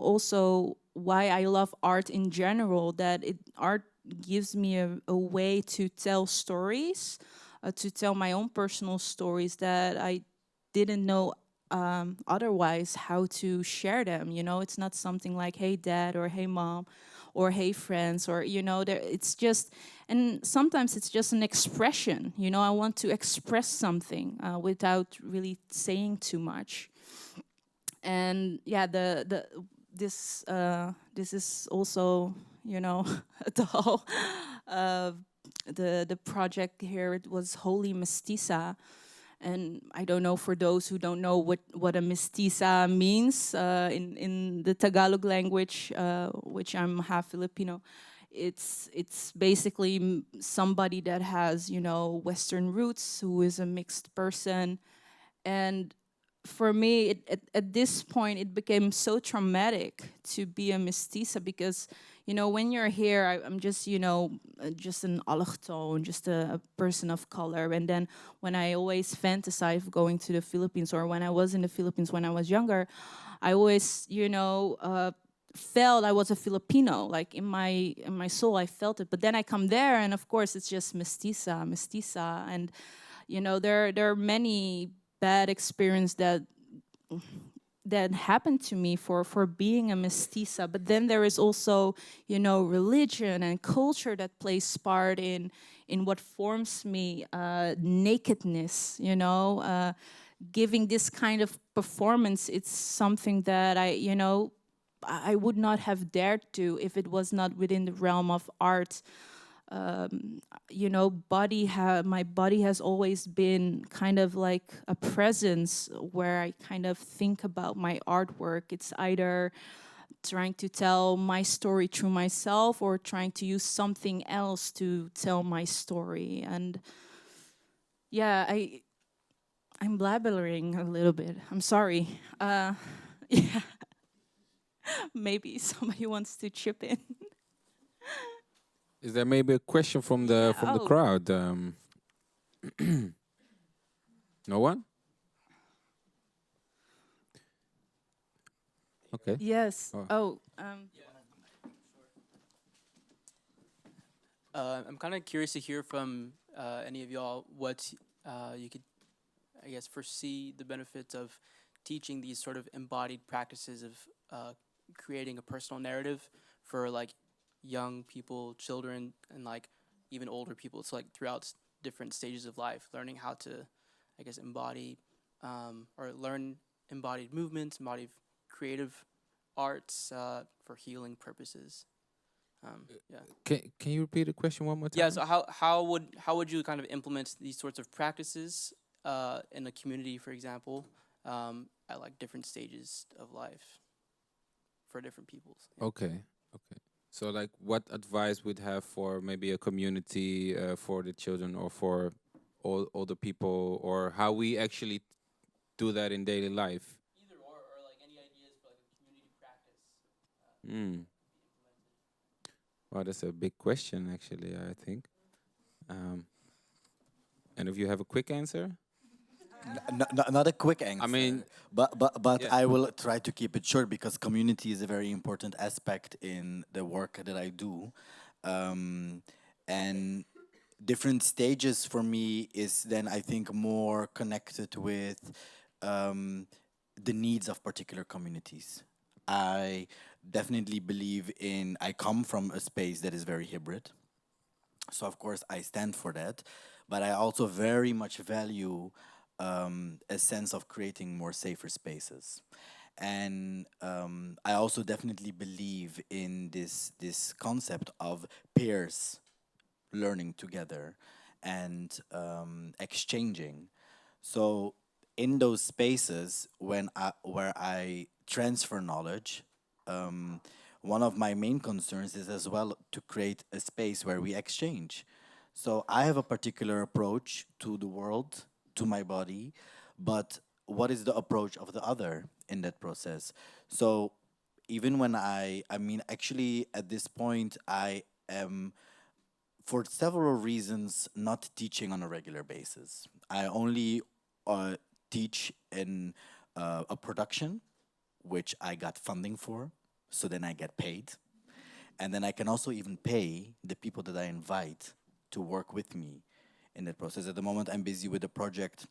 also why I love art in general, that art gives me a way to tell stories, to tell my own personal stories that I didn't know otherwise how to share them. It's not something like, hey, dad, or hey, mom, or hey, friends, or, it's just, and sometimes it's just an expression. I want to express something without really saying too much. And yeah, this is also, the whole the project here. It was Holy Mestiza. And I don't know, for those who don't know what a mestiza means in the Tagalog language, which I'm half Filipino. It's basically somebody that has, Western roots, who is a mixed person. And for me, at this point, it became so traumatic to be a mestiza, because, when you're here, I'm just, just an allochtoon, just a person of color. And then when I always fantasize of going to the Philippines, or when I was in the Philippines when I was younger, I always, felt I was a Filipino. Like in my soul, I felt it. But then I come there, and of course, it's just mestiza. And, there are many bad experience that happened to me for being a mestiza. But then there is also, religion and culture that plays part in what forms me. Nakedness, giving this kind of performance, it's something that I would not have dared to if it was not within the realm of art. My body has always been kind of like a presence where I kind of think about my artwork. It's either trying to tell my story through myself, or trying to use something else to tell my story. And yeah, I'm blabbering a little bit. I'm sorry. Yeah, maybe somebody wants to chip in. Is there maybe a question from the Oh. crowd? No one? Okay. Yes. Oh. I'm kind of curious to hear from any of y'all what you could, I guess, foresee the benefits of teaching these sort of embodied practices of creating a personal narrative for like young people, children, and like even older people. It's like throughout different stages of life, learning how to, I guess, embody or learn embodied movements, embodied creative arts for healing purposes. Yeah. Can you repeat the question one more time? Yeah. So how would you kind of implement these sorts of practices in a community, for example, at like different stages of life for different peoples? Yeah. Okay. Okay. So, like, what advice would have for maybe a community, for the children, or for all older people, or how we actually do that in daily life? Either or like any ideas for like a community practice. Mm. Well, that's a big question, actually, I think. Um, and if you have a quick answer, Not a quick answer. mean, but yeah. I will try to keep it short because community is a very important aspect in the work that I do, and different stages for me is then I think more connected with the needs of particular communities. I definitely believe in. I come from a space that is very hybrid, so of course I stand for that, but I also very much value a sense of creating more safer spaces, and I also definitely believe in this concept of peers learning together and exchanging. So in those spaces where I transfer knowledge, one of my main concerns is as well to create a space where we exchange. So I have a particular approach to the world, to my body, but what is the approach of the other in that process? So even when I mean, actually at this point, I am for several reasons not teaching on a regular basis. I only uh, teach in a production, which I got funding for, so then I get paid. And then I can also even pay the people that I invite to work with me in that process. At the moment, I'm busy with a project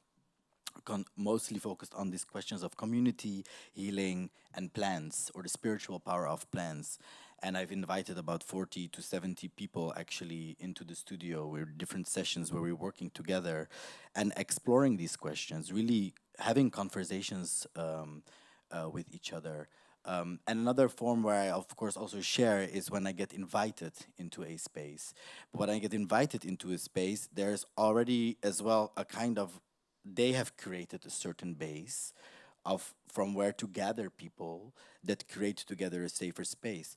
mostly focused on these questions of community, healing, and plants, or the spiritual power of plants. And I've invited about 40 to 70 people actually into the studio with different sessions where we're working together and exploring these questions, really having conversations with each other. And another form where I, of course, also share is when I get invited into a space. But when I get invited into a space, there's already as well a kind of they have created a certain base of from where to gather people that create together a safer space.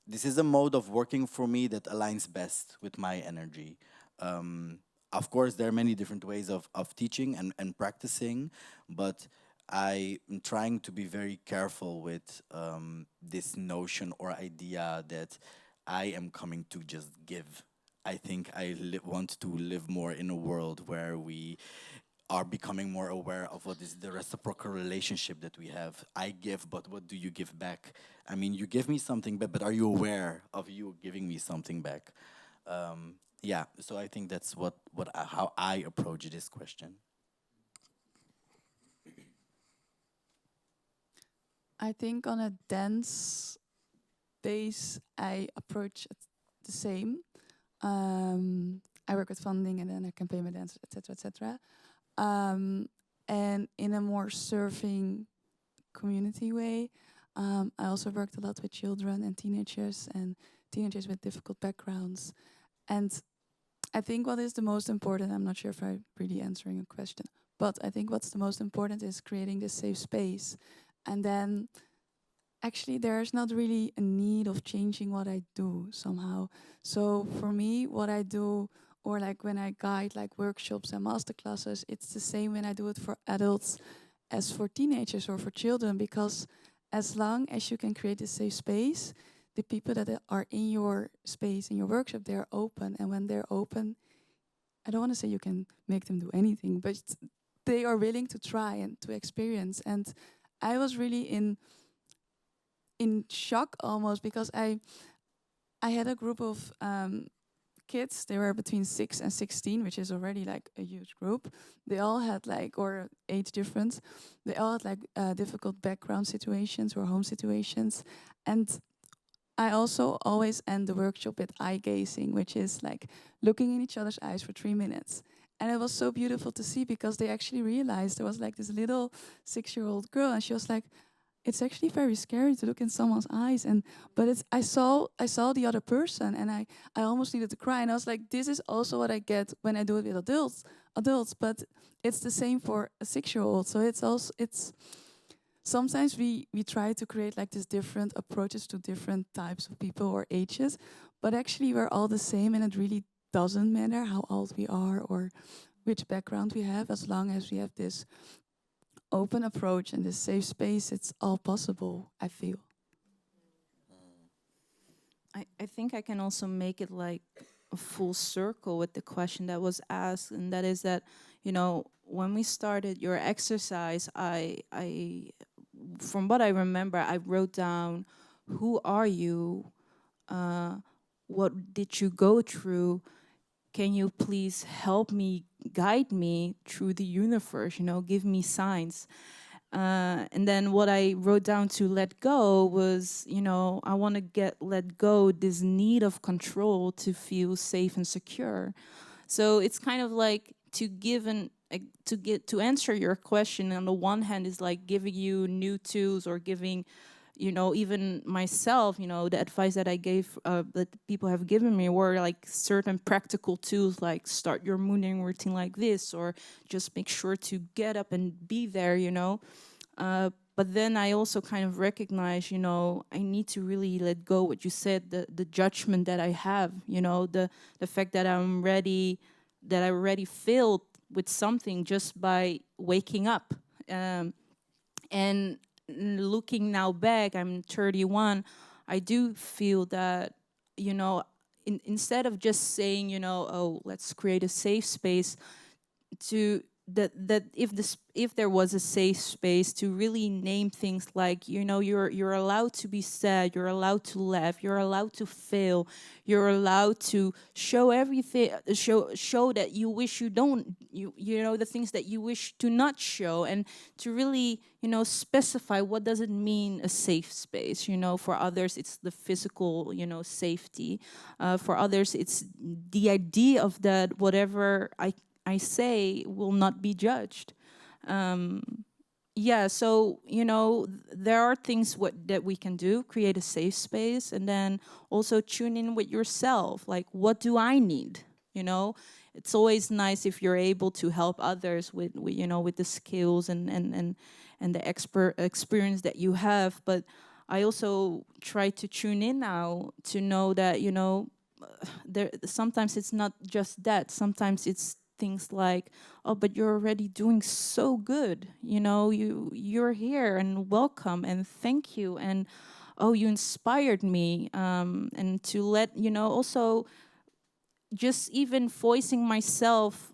This is a mode of working for me that aligns best with my energy. Of course, there are many different ways of teaching and practicing, but I am trying to be very careful with this notion or idea that I am coming to just give. I think I want to live more in a world where we are becoming more aware of what is the reciprocal relationship that we have. I give, but what do you give back? I mean, you give me something, but are you aware of you giving me something back? Yeah, so I think that's how I approach this question. I think on a dance base, I approach it the same. I work with funding and then I can pay my dancers, etc., etc. And in a more serving community way, I also worked a lot with children and teenagers with difficult backgrounds. And I think what is the most important, I'm not sure if I'm really answering a question, but I think what's the most important is creating this safe space. And then actually there's not really a need of changing what I do somehow. So for me, what I do, or like when I guide like workshops and masterclasses, it's the same when I do it for adults as for teenagers or for children, because as long as you can create a safe space, the people that are in your space, in your workshop, they're open. And when they're open, I don't want to say you can make them do anything, but they are willing to try and to experience. And I was really in shock almost, because I had a group of kids. They were between 6 and 16, which is already like a huge group. They all had like, or age difference. They all had like difficult background situations or home situations. And I also always end the workshop with eye gazing, which is like looking in each other's eyes for 3 minutes. And it was so beautiful to see because they actually realized there was like this little 6-year-old girl, and she was like, it's actually very scary to look in someone's eyes, and but it's I saw the other person, and I almost needed to cry, and I was like, this is also what I get when I do it with adults, but it's the same for a 6-year-old. So it's sometimes we try to create like these different approaches to different types of people or ages, but actually we're all the same, and it really doesn't matter how old we are or which background we have, as long as we have this open approach and this safe space. It's all possible, I feel. I think I can also make it like a full circle with the question that was asked, and that is that, you know, when we started your exercise, I from what I remember, I wrote down, who are you? What did you go through? Can you please help me, guide me through the universe, you know, give me signs. And then what I wrote down to let go was, you know, I want to let go this need of control to feel safe and secure. So it's kind of like to give to answer your question. On the one hand, is like giving you new tools, or giving, you know, even myself, you know, the advice that I gave, that people have given me, were like certain practical tools, like start your morning routine like this, or just make sure to get up and be there, you know. But then I also kind of recognize, you know, I need to really let go what you said, the judgment that I have, you know, the fact that I already failed with something just by waking up. And looking now back, I'm 31, I do feel that, you know, instead of just saying, you know, oh, let's create a safe space, to that if there was a safe space to really name things like, you know, you're allowed to be sad, you're allowed to laugh, you're allowed to fail, you're allowed to show everything, show that you wish you don't, you know, the things that you wish to not show, and to really, you know, specify what does it mean a safe space. You know, for others it's the physical, you know, safety, for others it's the idea of that whatever I say will not be judged. Yeah, so, you know, there are things that we can do, create a safe space, and then also tune in with yourself. Like, what do I need? You know, it's always nice if you're able to help others with you know, with the skills and the experience that you have. But I also try to tune in now to know that, you know, there sometimes it's not just that. Sometimes it's things like, oh, but you're already doing so good, you know, you're here, and welcome, and thank you, and oh, you inspired me, and to let, you know, also just even voicing myself,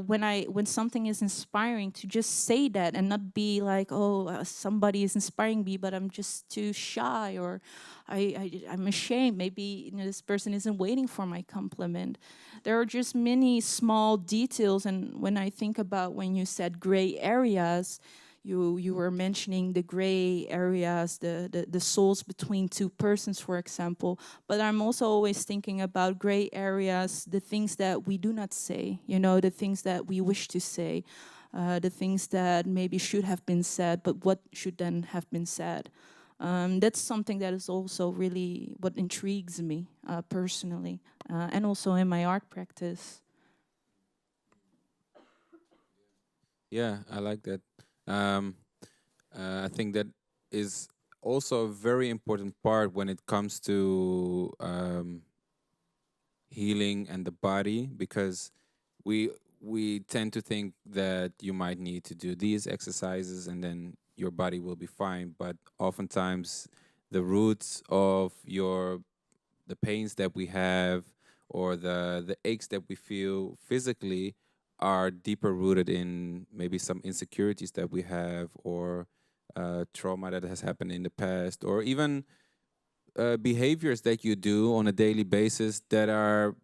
when something is inspiring, to just say that and not be like, oh, somebody is inspiring me, but I'm just too shy, or I'm ashamed. Maybe, you know, this person isn't waiting for my compliment. There are just many small details, and when I think about when you said gray areas, you were mentioning the gray areas, the souls between two persons, for example. But I'm also always thinking about gray areas, the things that we do not say, you know, the things that we wish to say, the things that maybe should have been said, but what should then have been said. That's something that is also really what intrigues me, personally, and also in my art practice. Yeah, I like that. Um, I think that is also a very important part when it comes to healing and the body, because we we tend to think that you might need to do these exercises and then your body will be fine, but oftentimes the roots of the pains that we have, or the aches that we feel physically, are deeper rooted in maybe some insecurities that we have, or trauma that has happened in the past, or even behaviors that you do on a daily basis that are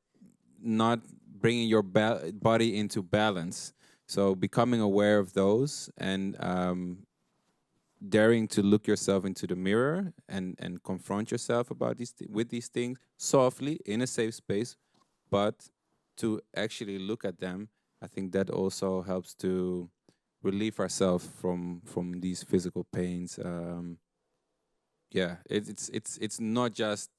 not bringing your body into balance. So becoming aware of those and daring to look yourself into the mirror and confront yourself about with these things softly in a safe space, but to actually look at them, I think that also helps to relieve ourselves from these physical pains. It's not just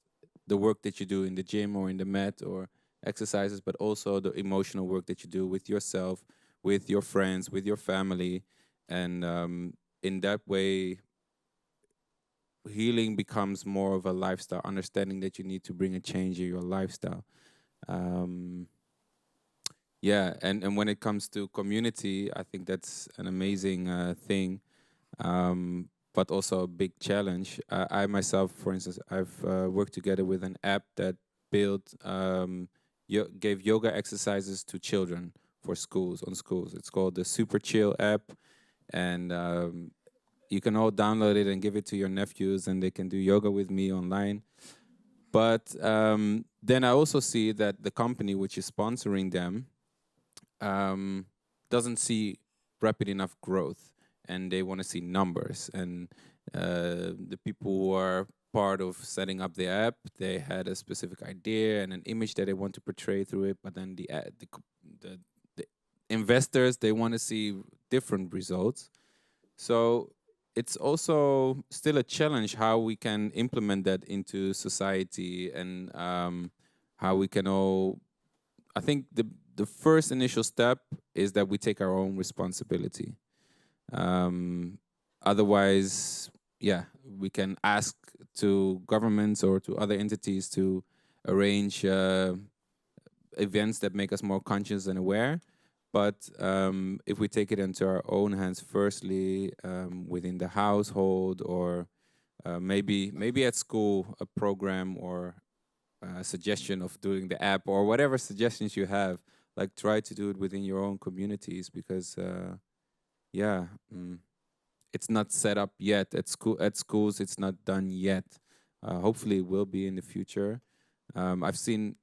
the work that you do in the gym or in the mat or exercises, but also the emotional work that you do with yourself, with your friends, with your family, and in that way, healing becomes more of a lifestyle. Understanding that you need to bring a change in your lifestyle. Um, and when it comes to community, I think that's an amazing thing. But also a big challenge. I myself, for instance, I've worked together with an app that built gave yoga exercises to children for schools on schools. It's called the Super Chill app, and you can all download it and give it to your nephews, and they can do yoga with me online. But then I also see that the company which is sponsoring them doesn't see rapid enough growth, and they want to see numbers. And the people who are part of setting up the app, they had a specific idea and an image that they want to portray through it. But then the investors, they want to see different results. So it's also still a challenge how we can implement that into society and how we can all. I think the first initial step is that we take our own responsibility. Otherwise, yeah, we can ask to governments or to other entities to arrange events that make us more conscious and aware. But if we take it into our own hands, firstly within the household, or maybe at school, a program or a suggestion of doing the app, or whatever suggestions you have, like try to do it within your own communities, because it's not set up yet at school. At schools, it's not done yet. Hopefully, it will be in the future. I've seen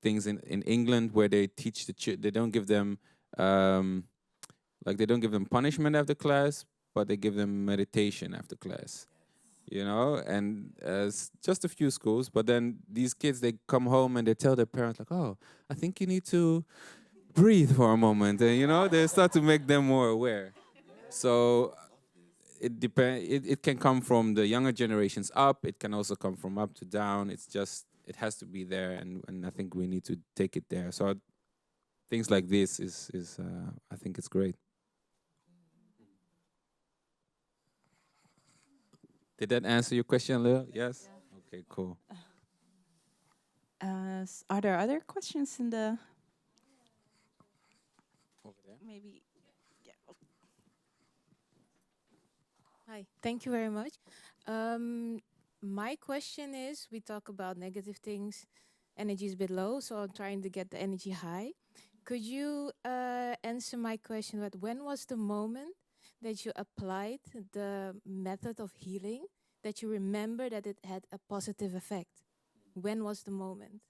things in England where they teach they don't give them they don't give them punishment after class, but they give them meditation after class. You know, and just a few schools. But then these kids, they come home and they tell their parents like, "Oh, I think you need to breathe for a moment," and they start to make them more aware. So it can come from the younger generations up. It can also come from up to down. It has to be there, and I think we need to take it there. So things like this is I think it's great. Did that answer your question, Lil? Yes. Okay, cool. Are there other questions in the Over there. maybe? Yeah. Hi, thank you very much. My question is, we talk about negative things, energy is a bit low, so I'm trying to get the energy high. Could you answer my question about when was the moment that you applied the method of healing that you remember that it had a positive effect? When was the moment?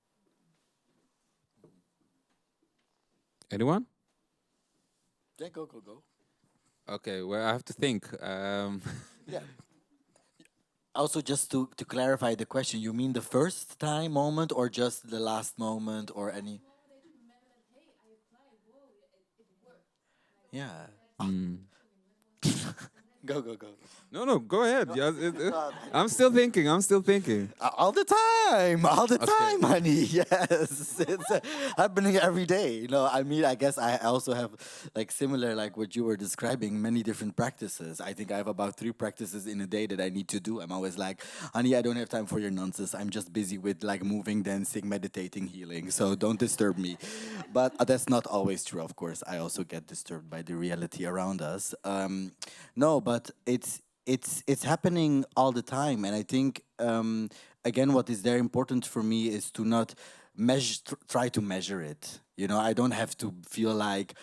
Anyone? Yeah, go. Okay. Well, I have to think. Yeah. Also, just to clarify the question, you mean the first time moment or just the last moment or any? Yeah. Mm. Go. No, go ahead. Yeah, I'm still thinking. All the time, all the Okay. time, honey. Yes, it's happening every day. I mean, I guess I also have like similar, like what you were describing, many different practices. I think I have about 3 practices in a day that I need to do. I'm always like, honey, I don't have time for your nonsense. I'm just busy with like moving, dancing, meditating, healing. So don't disturb me. But that's not always true, of course. I also get disturbed by the reality around us. No, but it's happening all the time, and I think again, what is very important for me is to not try to measure it. I don't have to feel like,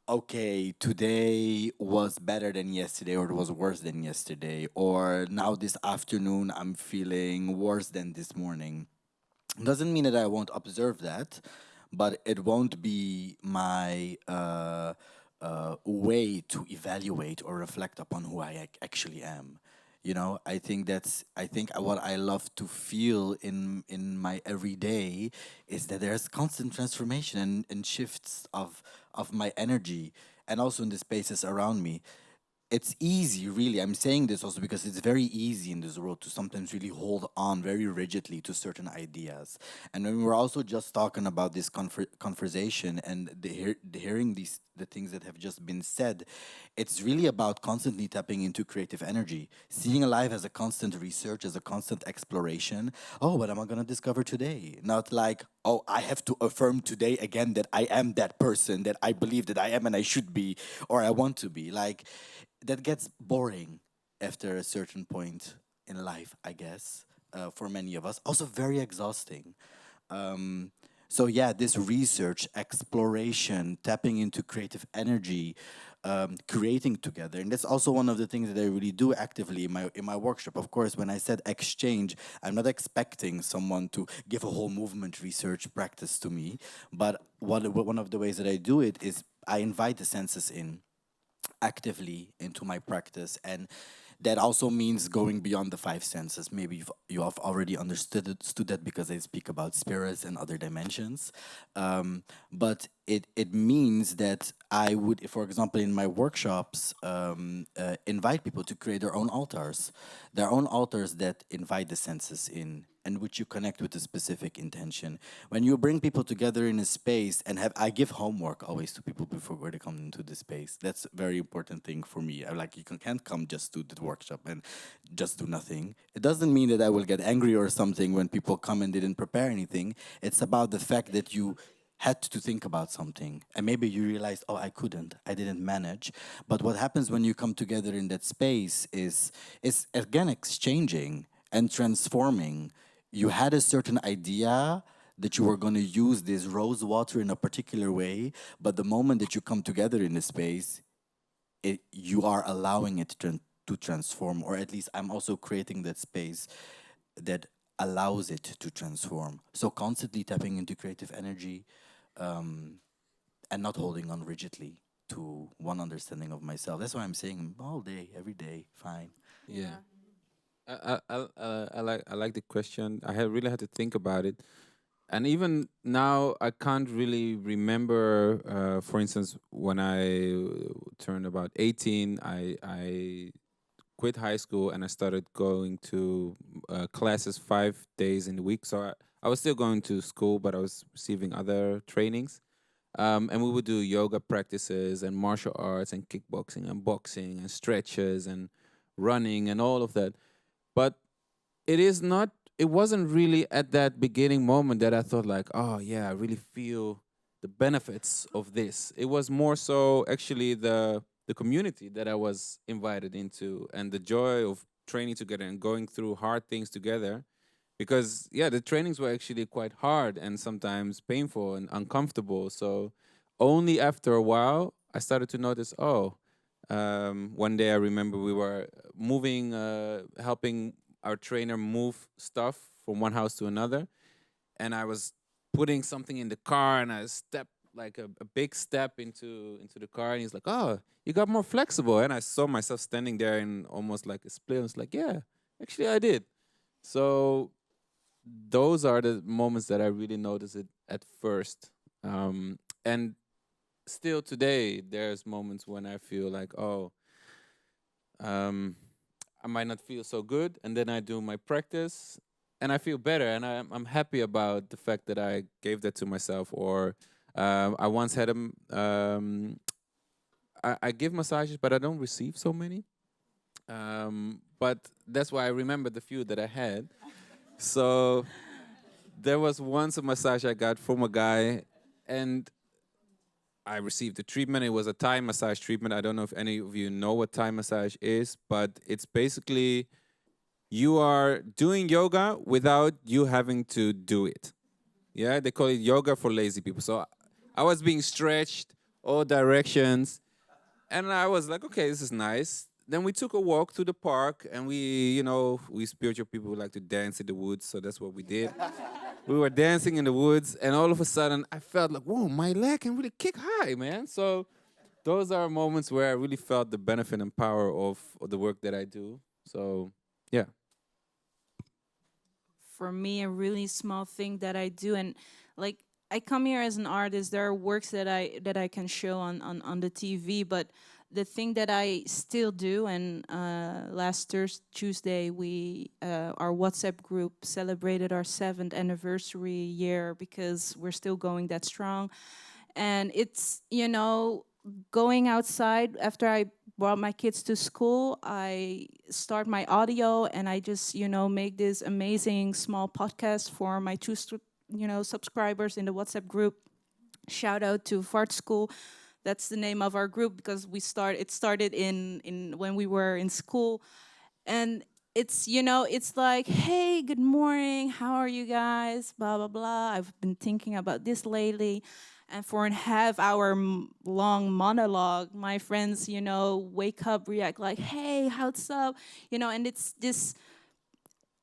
okay, today was better than yesterday, or it was worse than yesterday, or now this afternoon I'm feeling worse than this morning. Doesn't mean that I won't observe that, but it won't be my way to evaluate or reflect upon who I actually am. You know, I think what I love to feel in my everyday is that there's constant transformation and shifts of my energy, and also in the spaces around me. It's easy, really. I'm saying this also because it's very easy in this world to sometimes really hold on very rigidly to certain ideas. And when we're also just talking about this conversation and the hearing the things that have just been said, it's really about constantly tapping into creative energy, seeing life as a constant research, as a constant exploration. Oh, what am I gonna discover today? Not like, oh, I have to affirm today again that I am that person that I believe that I am and I should be or I want to be. Like, that gets boring after a certain point in life, I guess, for many of us. Also, very exhausting. Um, so, yeah, this research, exploration, tapping into creative energy, creating together, and that's also one of the things that I really do actively in my workshop. Of course, when I said exchange, I'm not expecting someone to give a whole movement research practice to me, but one of the ways that I do it is I invite the senses in actively into my practice, and that also means going beyond the five senses. Maybe you have already understood that because I speak about spirits and other dimensions, but it means that I would, for example, in my workshops, invite people to create their own altars that invite the senses in, and which you connect with a specific intention. When you bring people together in a space and have, I give homework always to people before they come into the space. That's a very important thing for me. I like, you can't come just to the workshop and just do nothing. It doesn't mean that I will get angry or something when people come and didn't prepare anything. It's about the fact that you had to think about something and maybe you realized, oh, I didn't manage. But what happens when you come together in that space is again exchanging and transforming. You had a certain idea that you were going to use this rose water in a particular way, but the moment that you come together in a space, you are allowing it to transform, or at least I'm also creating that space that allows it to transform. So constantly tapping into creative energy, um, and not holding on rigidly to one understanding of myself. That's why I'm saying all day, every day, fine. Yeah. I like the question. I had really had to think about it, and even now I can't really remember. For instance, when I turned about 18, I quit high school and I started going to classes 5 days in the week. So I was still going to school, but I was receiving other trainings. And we would do yoga practices and martial arts and kickboxing and boxing and stretches and running and all of that. But it is not, it wasn't really at that beginning moment that I thought like, oh yeah, I really feel the benefits of this. It was more so actually the community that I was invited into and the joy of training together and going through hard things together. Because yeah, the trainings were actually quite hard and sometimes painful and uncomfortable. So only after a while I started to notice, oh, one day I remember we were moving, helping our trainer move stuff from one house to another, and I was putting something in the car, and I stepped like a big step into the car, and he's like, "Oh, you got more flexible." And I saw myself standing there in almost like a split. I was like, "Yeah, actually, I did." So those are the moments that I really noticed it at first, and still today, there's moments when I feel like, oh, um, I might not feel so good, and then I do my practice, and I feel better, and I'm happy about the fact that I gave that to myself. Or I once had I give massages, but I don't receive so many. But that's why I remember the few that I had. So there was once a massage I got from a guy, and I received the treatment. It was a Thai massage treatment. I don't know if any of you know what Thai massage is, but it's basically you are doing yoga without you having to do it. Yeah, they call it yoga for lazy people. So I was being stretched all directions, and I was like, okay, this is nice. Then we took a walk to the park, and we spiritual people like to dance in the woods, so that's what we did. we were dancing in the woods, and all of a sudden, I felt like, whoa, my leg can really kick high, man. So those are moments where I really felt the benefit and power of the work that I do. So, yeah. For me, a really small thing that I do, and like I come here as an artist. There are works that I can show on the TV, but the thing that I still do, and last Tuesday we our WhatsApp group celebrated our 7th anniversary year because we're still going that strong, and it's going outside after I brought my kids to school. I start my audio and I just make this amazing small podcast for my subscribers in the WhatsApp group. Shout out to Fart School. That's the name of our group because it started in when we were in school. And it's like, hey, good morning, how are you guys, blah blah blah, I've been thinking about this lately. And for a half hour long monologue, my friends wake up, react like, hey, how's up, and it's this,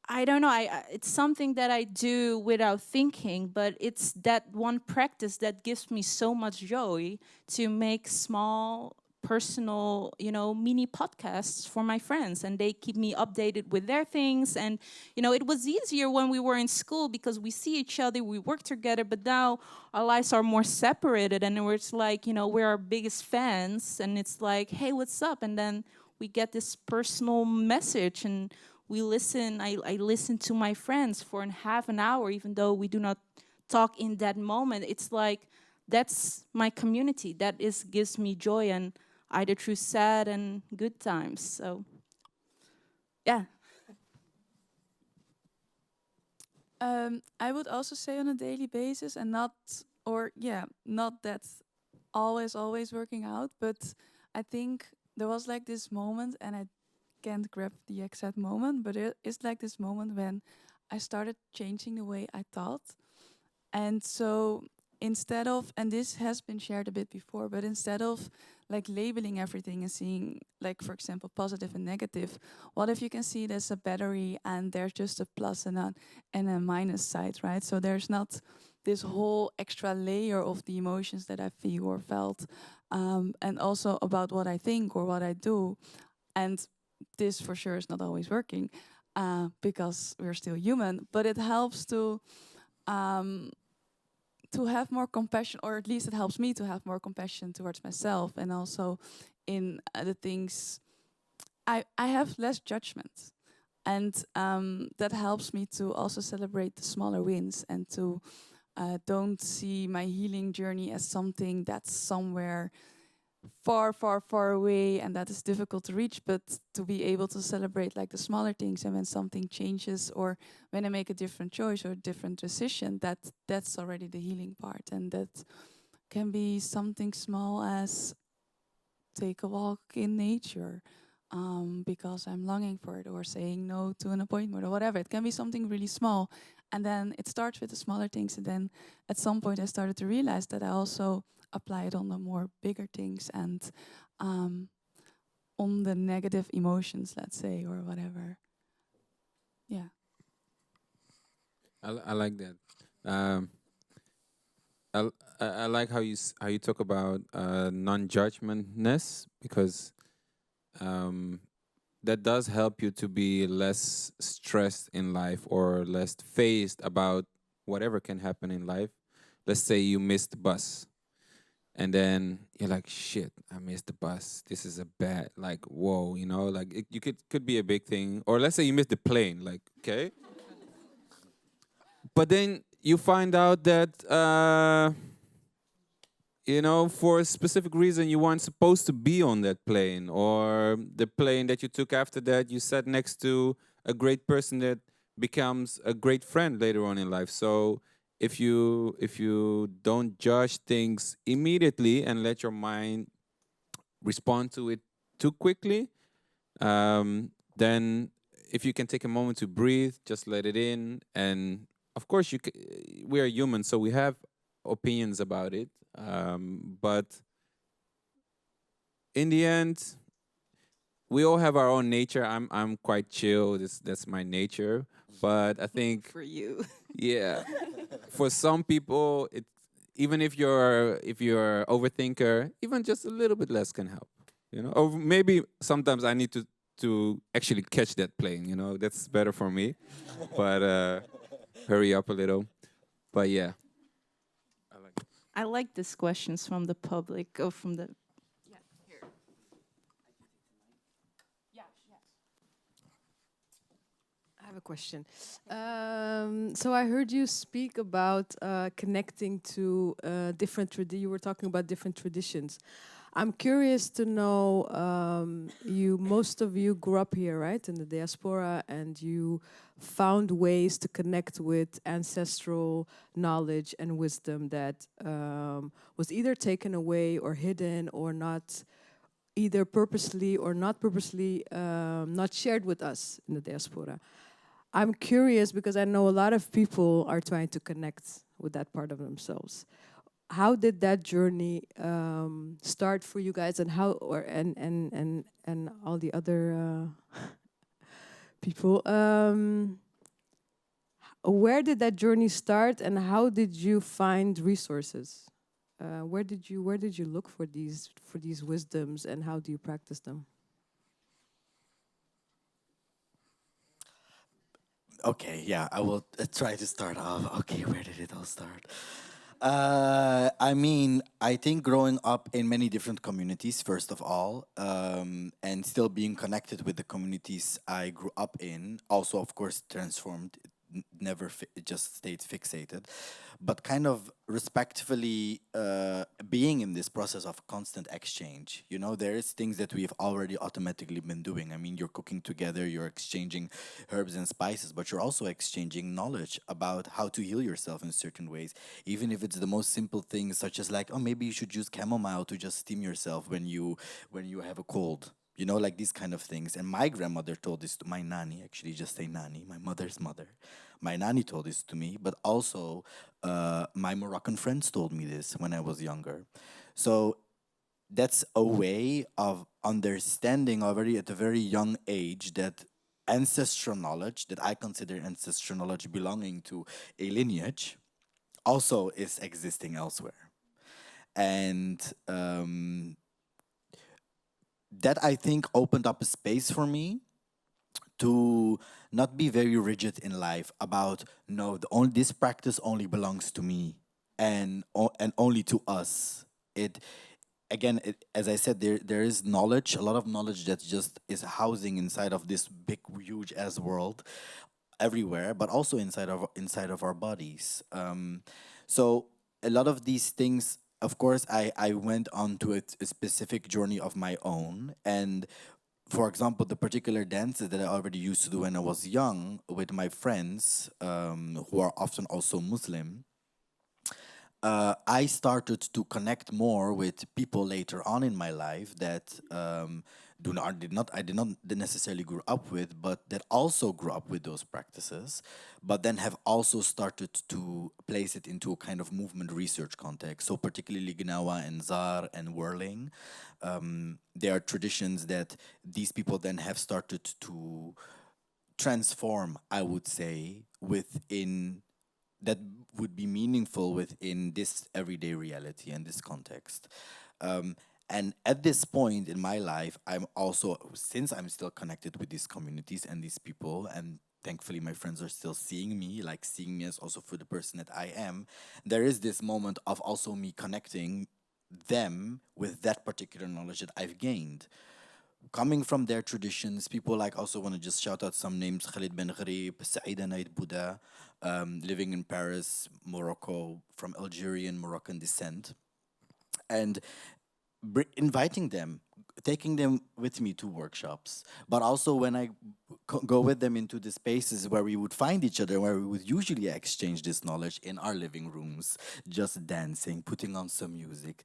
I don't know. It's something that I do without thinking, but it's that one practice that gives me so much joy to make small, personal, mini podcasts for my friends, and they keep me updated with their things. And it was easier when we were in school because we see each other, we work together. But now our lives are more separated, and it's like we're our biggest fans, and it's like, hey, what's up? And then we get this personal message, and we listen. I listen to my friends for half an hour, even though we do not talk in that moment. It's like that's my community. That is gives me joy, and either through sad and good times. So, yeah. I would also say on a daily basis, and not that always working out, but I think there was like this moment, and I can't grab the exact moment, but it is like this moment when I started changing the way I thought. And so instead of, and this has been shared a bit before, but instead of like labeling everything and seeing, like, for example, positive and negative, what if you can see it as a battery and there's just a plus and a minus side, right? So there's not this whole extra layer of the emotions that I feel or felt, and also about what I think or what I do. And this for sure is not always working because we're still human, but it helps um, to have more compassion, or at least it helps me to have more compassion towards myself, and also in the things I have less judgment, and that helps me to also celebrate the smaller wins and to don't see my healing journey as something that's somewhere far away and that is difficult to reach, but to be able to celebrate like the smaller things, and when something changes or when I make a different choice or a different decision, that's already the healing part. And that can be something small as take a walk in nature because I'm longing for it, or saying no to an appointment or whatever. It can be something really small, and then it starts with the smaller things, and then at some point I started to realize that I also apply it on the more bigger things and on the negative emotions, let's say, or whatever. Yeah. I like that. Um, I like how how you talk about non-judgmentness, because um, that does help you to be less stressed in life or less phased about whatever can happen in life. Let's say you missed the bus, and then you're like, shit, I missed the bus. This is a bad, like, whoa, like you could be a big thing. Or let's say you missed the plane, like, okay. But then you find out that for a specific reason you weren't supposed to be on that plane, or the plane that you took after that, you sat next to a great person that becomes a great friend later on in life. So if you don't judge things immediately and let your mind respond to it too quickly, then if you can take a moment to breathe, just let it in. And of course, we are human, so we have opinions about it. But in the end, we all have our own nature. I'm quite chill. That's my nature. But I think For you. Yeah. For some people, it even if you're overthinker, even just a little bit less can help. You know, or maybe sometimes I need to actually catch that plane. You know, that's better for me. But hurry up a little. But yeah, I like it. I like these questions from the public or from the. I have a question. So I heard you speak about connecting to different. You were talking about different traditions. I'm curious to know. Most of you grew up here, right, in the diaspora, and you found ways to connect with ancestral knowledge and wisdom that was either taken away or hidden or not, either purposely or not purposely, not shared with us in the diaspora. I'm curious because I know a lot of people are trying to connect with that part of themselves. How did that journey start for you guys, and how, or and all the other people? Where did that journey start, and how did you find resources? Where did you look for these wisdoms, and how do you practice them? Okay, yeah, I will try to start off. Okay, where did it all start? I mean, I think growing up in many different communities, first of all, and still being connected with the communities I grew up in, also, of course, transformed, never it just stayed fixated, but kind of respectfully being in this process of constant exchange. You know, there is things that we've already automatically been doing. I mean, you're cooking together, you're exchanging herbs and spices, but you're also exchanging knowledge about how to heal yourself in certain ways, even if it's the most simple things, such as like, oh, maybe you should use chamomile to just steam yourself when you have a cold. You know, like these kind of things. And my grandmother told this to my nanny, actually, just say nanny, my mother's mother. My nanny told this to me, but also my Moroccan friends told me this when I was younger. So that's a way of understanding already at a very young age that ancestral knowledge, that I consider ancestral knowledge belonging to a lineage, also is existing elsewhere. And that I think opened up a space for me to not be very rigid in life about no, this practice only belongs to me and only to us. It again, as I said, there is knowledge, a lot of knowledge that just is housing inside of this big, huge ass world, everywhere, but also inside of our bodies. So a lot of these things, of course, I went on to a specific journey of my own, and for example, the particular dances that I already used to do when I was young with my friends, who are often also Muslim, I started to connect more with people later on in my life that I did not necessarily grow up with, but that also grew up with those practices, but then have also started to place it into a kind of movement research context. So particularly Gnawa and Zar and whirling, they are traditions that these people then have started to transform, I would say, within that would be meaningful within this everyday reality and this context. And at this point in my life, I'm also, since I'm still connected with these communities and these people, and thankfully my friends are still seeing me, like seeing me as also for the person that I am, there is this moment of also me connecting them with that particular knowledge that I've gained coming from their traditions. People like also want to just shout out some names: Khalid Ben Gharib, Saida Naid Bouda, living in Paris, Morocco, from Algerian Moroccan descent, and inviting them, taking them with me to workshops. But also when I go with them into the spaces where we would find each other, where we would usually exchange this knowledge in our living rooms, just dancing, putting on some music,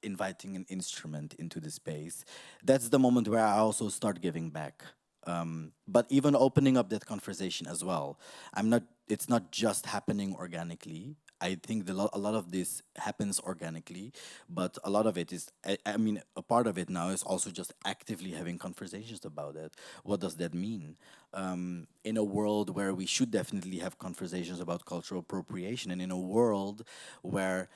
inviting an instrument into the space. That's the moment where I also start giving back. But even opening up that conversation as well. I'm not. It's not just happening organically. I think a lot of this happens organically, but a lot of it is, I mean, a part of it now is also just actively having conversations about it. What does that mean? In a world where we should definitely have conversations about cultural appropriation, and in a world where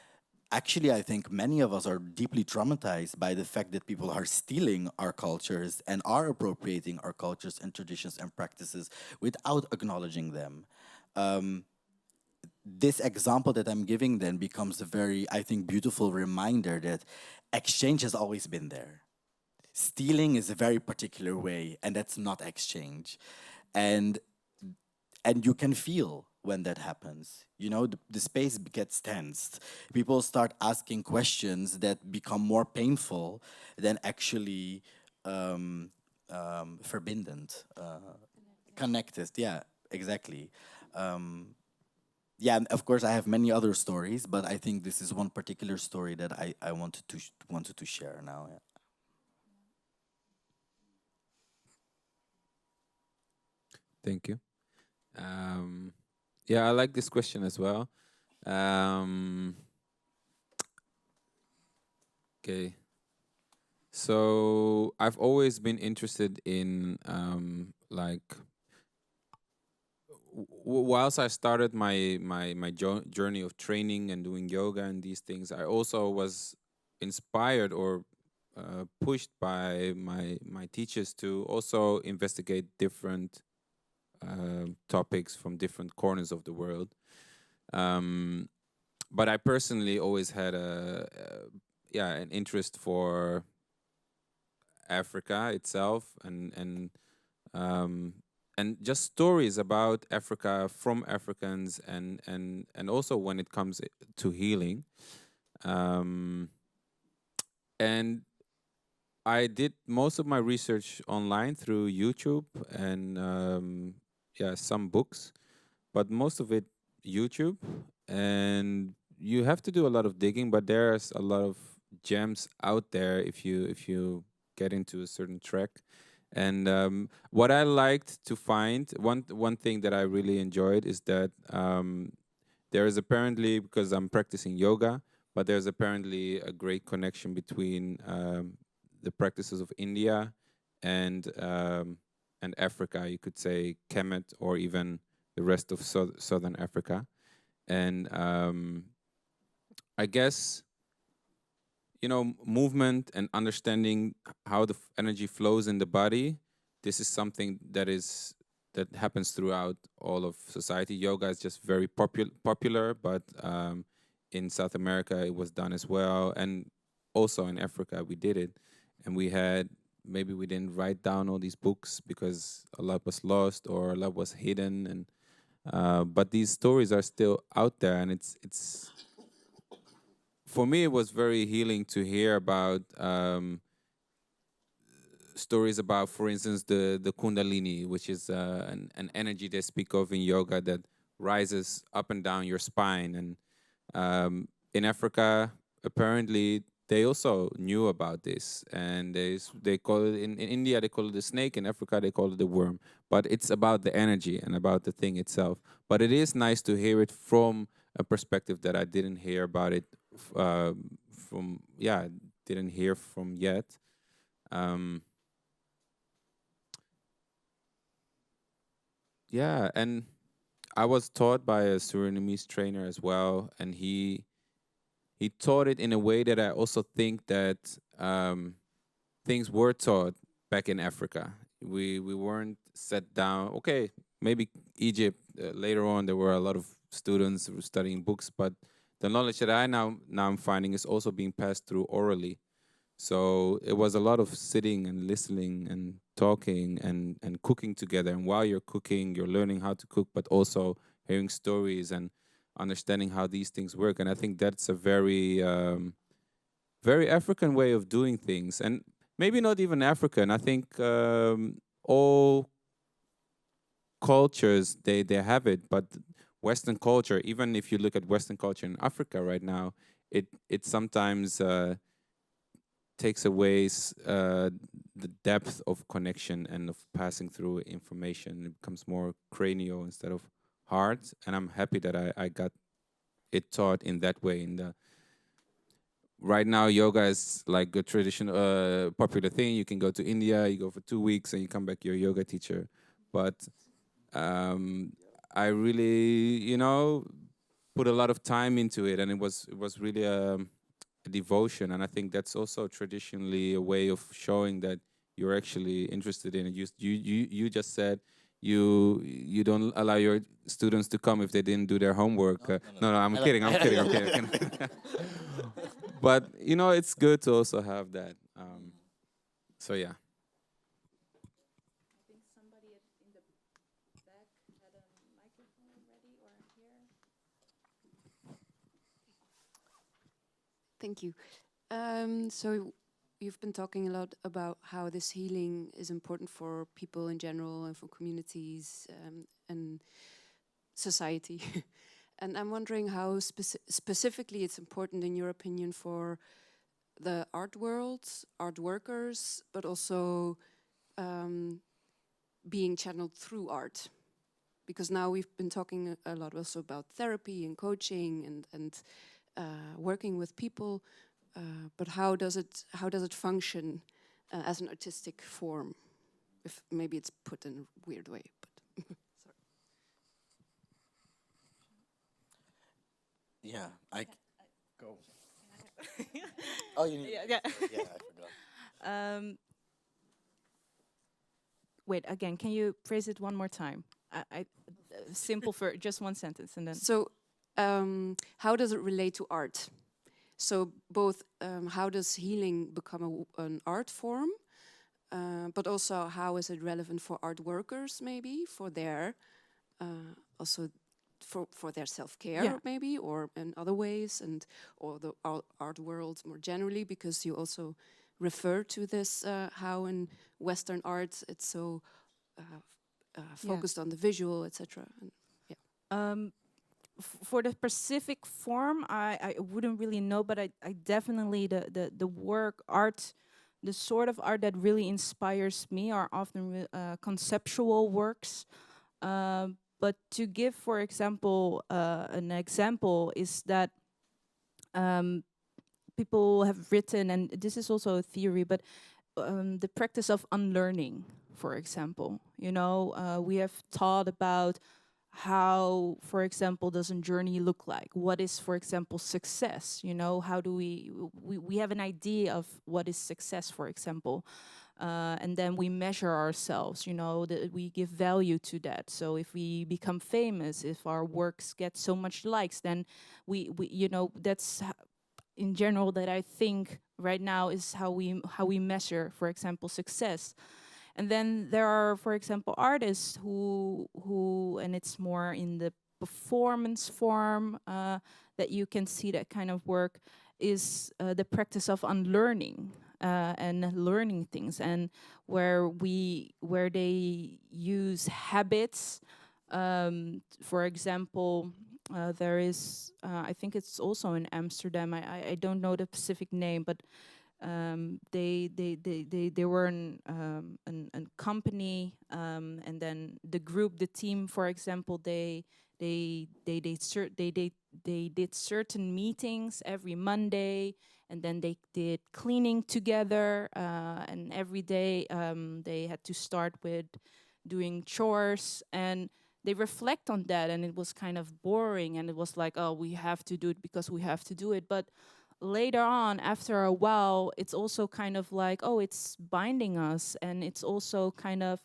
actually I think many of us are deeply traumatized by the fact that people are stealing our cultures and are appropriating our cultures and traditions and practices without acknowledging them. This example that I'm giving then becomes a very, I think, beautiful reminder that exchange has always been there. Stealing is a very particular way, and that's not exchange. And you can feel when that happens. You know, the space gets tensed. People start asking questions that become more painful than actually verbindend, connected. Yeah, exactly. Um, yeah, and of course, I have many other stories, but I think this is one particular story that I wanted to share now. Yeah. Thank you. Yeah, I like this question as well. Um, okay. So I've always been interested in like whilst I started my journey of training and doing yoga and these things, I also was inspired or pushed by my teachers to also investigate different topics from different corners of the world. Um, but I personally always had yeah, an interest for Africa itself, um, and just stories about Africa from Africans, and also when it comes to healing. Um, and I did most of my research online through YouTube and yeah, some books, but most of it YouTube. And you have to do a lot of digging, but there's a lot of gems out there if you get into a certain track. And what I liked to find, one thing that I really enjoyed is that there is apparently, because I'm practicing yoga, but there's apparently a great connection between the practices of India and Africa. You could say Kemet, or even the rest of southern Africa. And I guess, you know, movement and understanding how the energy flows in the body, this is something that happens throughout all of society. Yoga is just very popular, but in South America it was done as well, and also in Africa we did it. And we had, maybe we didn't write down all these books because a lot was lost or a lot was hidden, and but these stories are still out there, and it's for me it was very healing to hear about stories about, for instance, the Kundalini, which is an energy they speak of in yoga that rises up and down your spine. And in Africa, apparently, they also knew about this, and they call it in India they call it the snake. In Africa, they call it the worm. But it's about the energy and about the thing itself. But it is nice to hear it from a perspective that I didn't hear about it from, yeah, didn't hear from yet. Um, Yeah, and I was taught by a Surinamese trainer as well, and he taught it in a way that I also think that things were taught back in Africa. We weren't set down. Okay, maybe Egypt later on there were a lot of students who were studying books, but the knowledge that I now I'm finding is also being passed through orally. So it was a lot of sitting and listening and talking and cooking together. And while you're cooking, you're learning how to cook, but also hearing stories and understanding how these things work. And I think that's a very, very African way of doing things. And maybe not even African. I think all cultures, they have it, but Western culture, even if you look at Western culture in Africa right now, it sometimes takes away the depth of connection and of passing through information. It becomes more cranial instead of hard. And I'm happy that I got it taught in that way. In the right now, yoga is like a traditional, popular thing. You can go to India, you go for 2 weeks, and you come back. You're a yoga teacher. But I really, put a lot of time into it, and it was really a devotion. And I think that's also traditionally a way of showing that you're actually interested in it. You just said you don't allow your students to come if they didn't do their homework. No, I'm kidding. I'm kidding. I'm kidding. I'm kidding. But it's good to also have that. So yeah. Thank you. So you've been talking a lot about how this healing is important for people in general and for communities and society. And I'm wondering how specifically it's important, in your opinion, for the art world, art workers, but also being channeled through art. Because now we've been talking a lot also about therapy and coaching and working with people, but how does it function as an artistic form? If maybe it's put in a weird way, but sorry. Yeah, go. Oh, you need. Yeah. Yeah, I forgot. Wait, again, can you phrase it one more time? Simple for just one sentence, and then. So, how does it relate to art? So both, how does healing become an art form, but also how is it relevant for art workers, maybe for their also for their self-care, maybe, or in other ways, or the art world more generally, because you also refer to this how in Western art it's so focused on the visual, etc. For the specific form, I wouldn't really know, but I definitely the work art, the sort of art that really inspires me are often conceptual works. But to give, for example, an example is that people have written, and this is also a theory, but the practice of unlearning, for example. We have taught about how, for example, does a journey look like? What is, for example, success? How do we have an idea of what is success, for example, and then we measure ourselves. That we give value to that. So if we become famous, if our works get so much likes, then we that's in general that I think right now is how we measure, for example, success. And then there are, for example, artists who and it's more in the performance form that you can see that kind of work is the practice of unlearning and learning things, and where they use habits. For example, there is I think it's also in Amsterdam. I don't know the specific name, but they were a company, and then the team, for example, they did certain meetings every Monday, and then they did cleaning together, and every day they had to start with doing chores, and they reflect on that, and it was kind of boring, and it was like, oh, we have to do it because we have to do it. But later on, after a while, it's also kind of like, oh, it's binding us, and it's also kind of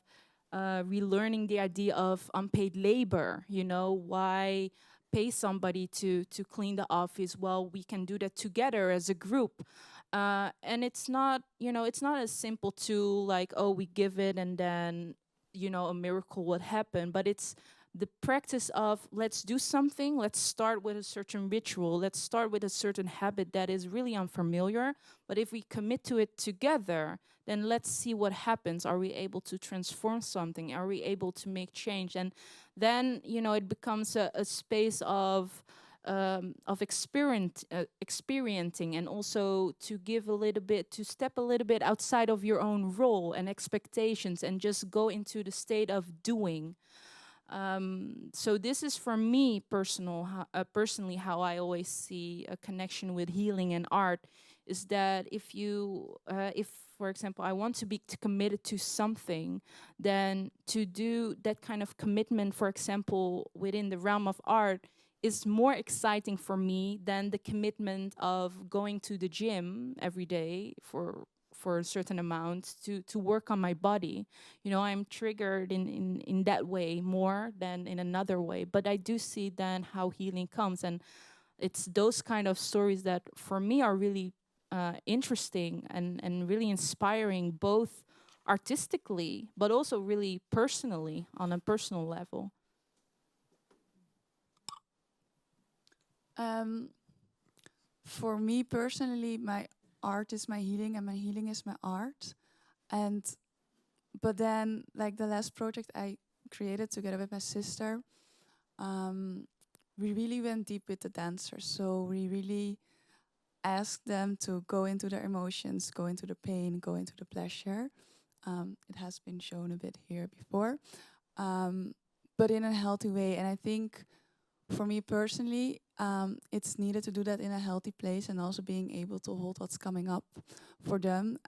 relearning the idea of unpaid labor. Why pay somebody to clean the office? Well, we can do that together as a group. And it's not as simple to like, oh, we give it and then a miracle would happen, but it's the practice of let's do something, let's start with a certain ritual, let's start with a certain habit that is really unfamiliar, but if we commit to it together, then let's see what happens. Are we able to transform something? Are we able to make change? And then it becomes a space of experiencing, and also to step a little bit outside of your own role and expectations, and just go into the state of doing. So this is for me personally how I always see a connection with healing and art, is that if for example I want to be committed to something, then to do that kind of commitment, for example, within the realm of art, is more exciting for me than the commitment of going to the gym every day for a certain amount to work on my body. I'm triggered in that way more than in another way. But I do see then how healing comes, and it's those kind of stories that for me are really interesting and really inspiring, both artistically but also really personally, on a personal level. Um, for me personally, my art is my healing, and my healing is my art. And but then, like the last project I created together with my sister, we really went deep with the dancers. So we really asked them to go into their emotions, go into the pain, go into the pleasure. It has been shown a bit here before, but in a healthy way. And I think for me personally, it's needed to do that in a healthy place, and also being able to hold what's coming up for them.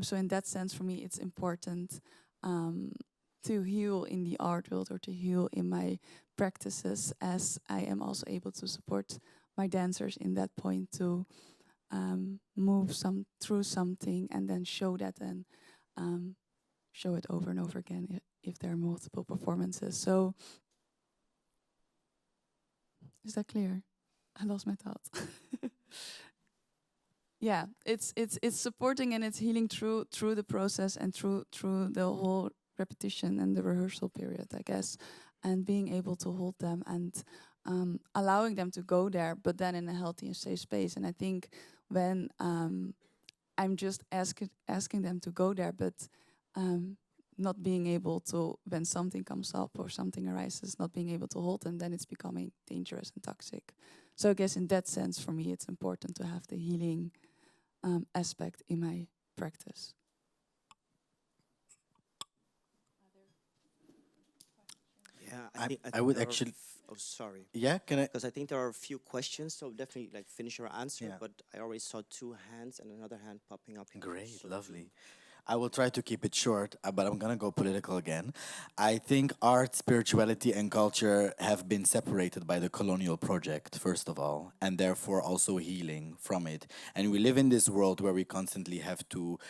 So in that sense, for me, it's important to heal in the art world, or to heal in my practices, as I am also able to support my dancers in that point to move through something, and then show that, and show it over and over again if there are multiple performances. So is that clear? I lost my thoughts. Yeah, it's supporting and it's healing through the process, and through the whole repetition and the rehearsal period, I guess, and being able to hold them, and allowing them to go there, but then in a healthy and safe space. And I think when I'm just asking them to go there, but not being able to, when something comes up or something arises, not being able to hold them, then it's becoming dangerous and toxic. So I guess in that sense, for me, it's important to have the healing aspect in my practice. Yeah, I would there are actually. oh, sorry. Yeah, can I? Because I think there are a few questions, so definitely like finish your answer. Yeah. But I already saw two hands and another hand popping up. Great, So lovely. I will try to keep it short, but I'm gonna go political again. I think art, spirituality, and culture have been separated by the colonial project, first of all, and therefore also healing from it. And we live in this world where we constantly have to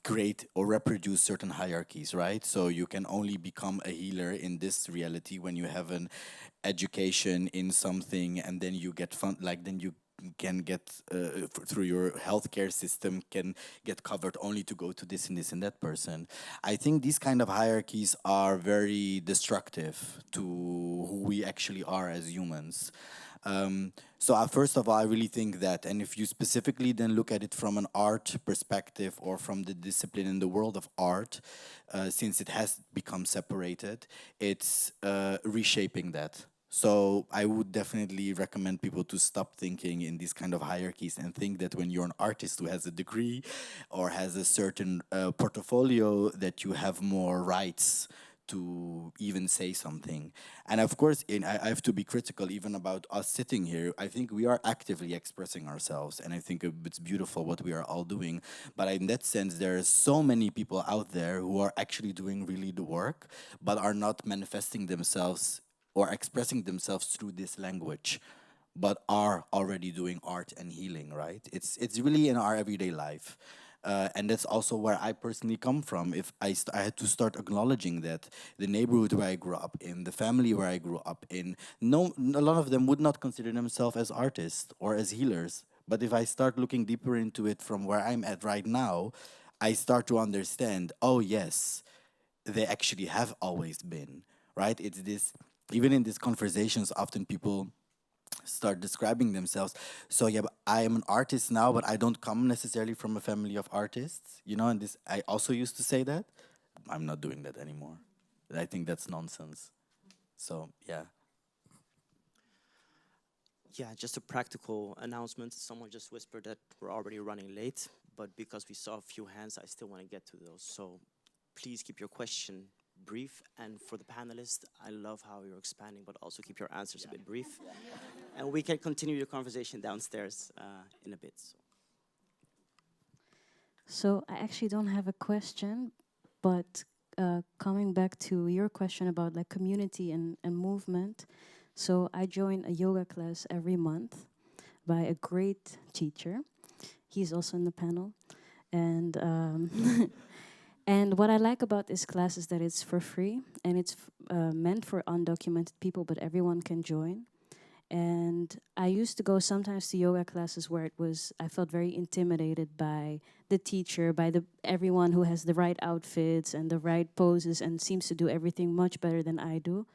create or reproduce certain hierarchies, right? So you can only become a healer in this reality when you have an education in something, and then you get fun, like then you can get through your healthcare system can get covered only to go to this and this and that person. I think these kind of hierarchies are very destructive to who we actually are as humans. So first of all, I really think that, and if you specifically then look at it from an art perspective or from the discipline in the world of art, since it has become separated, it's reshaping that. So I would definitely recommend people to stop thinking in these kind of hierarchies and think that when you're an artist who has a degree or has a certain portfolio, that you have more rights to even say something. And of course, I have to be critical even about us sitting here. I think we are actively expressing ourselves, and I think it's beautiful what we are all doing. But in that sense, there are so many people out there who are actually doing really the work, but are not manifesting themselves or expressing themselves through this language, but are already doing art and healing, right? It's really in our everyday life. And that's also where I personally come from. If I had to start acknowledging that the neighborhood where I grew up in, the family where I grew up in, no, a lot of them would not consider themselves as artists or as healers. But if I start looking deeper into it from where I'm at right now, I start to understand, oh yes, they actually have always been, right? It's this, even in these conversations, often people start describing themselves. So yeah, but I am an artist now, but I don't come necessarily from a family of artists, you know. And this, I also used to say that. I'm not doing that anymore. I think that's nonsense. So yeah. yeah, just a practical announcement. Someone just whispered that we're already running late, but because we saw a few hands, I still want to get to those. So please keep your question brief. And for the panelists, I love how you're expanding, but also keep your answers a bit brief. And we can continue the conversation downstairs in a bit. So I actually don't have a question, but coming back to your question about like community and movement. So I join a yoga class every month by a great teacher. He's also in the panel. And and what I like about this class is that it's for free and it's meant for undocumented people, but everyone can join. And I used to go sometimes to yoga classes where I felt very intimidated by the teacher, by everyone who has the right outfits and the right poses and seems to do everything much better than I do.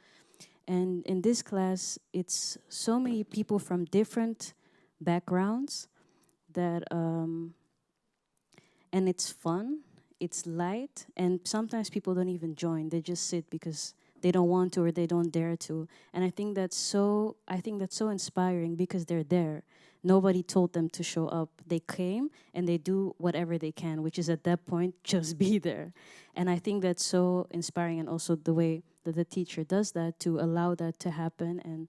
And in this class, it's so many people from different backgrounds that, and it's fun, it's light, and sometimes people don't even join. They just sit because they don't want to or they don't dare to. And I think that's so inspiring because they're there. Nobody told them to show up. They came and they do whatever they can, which is at that point, just be there. And I think that's so inspiring, and also the way that the teacher does that to allow that to happen. And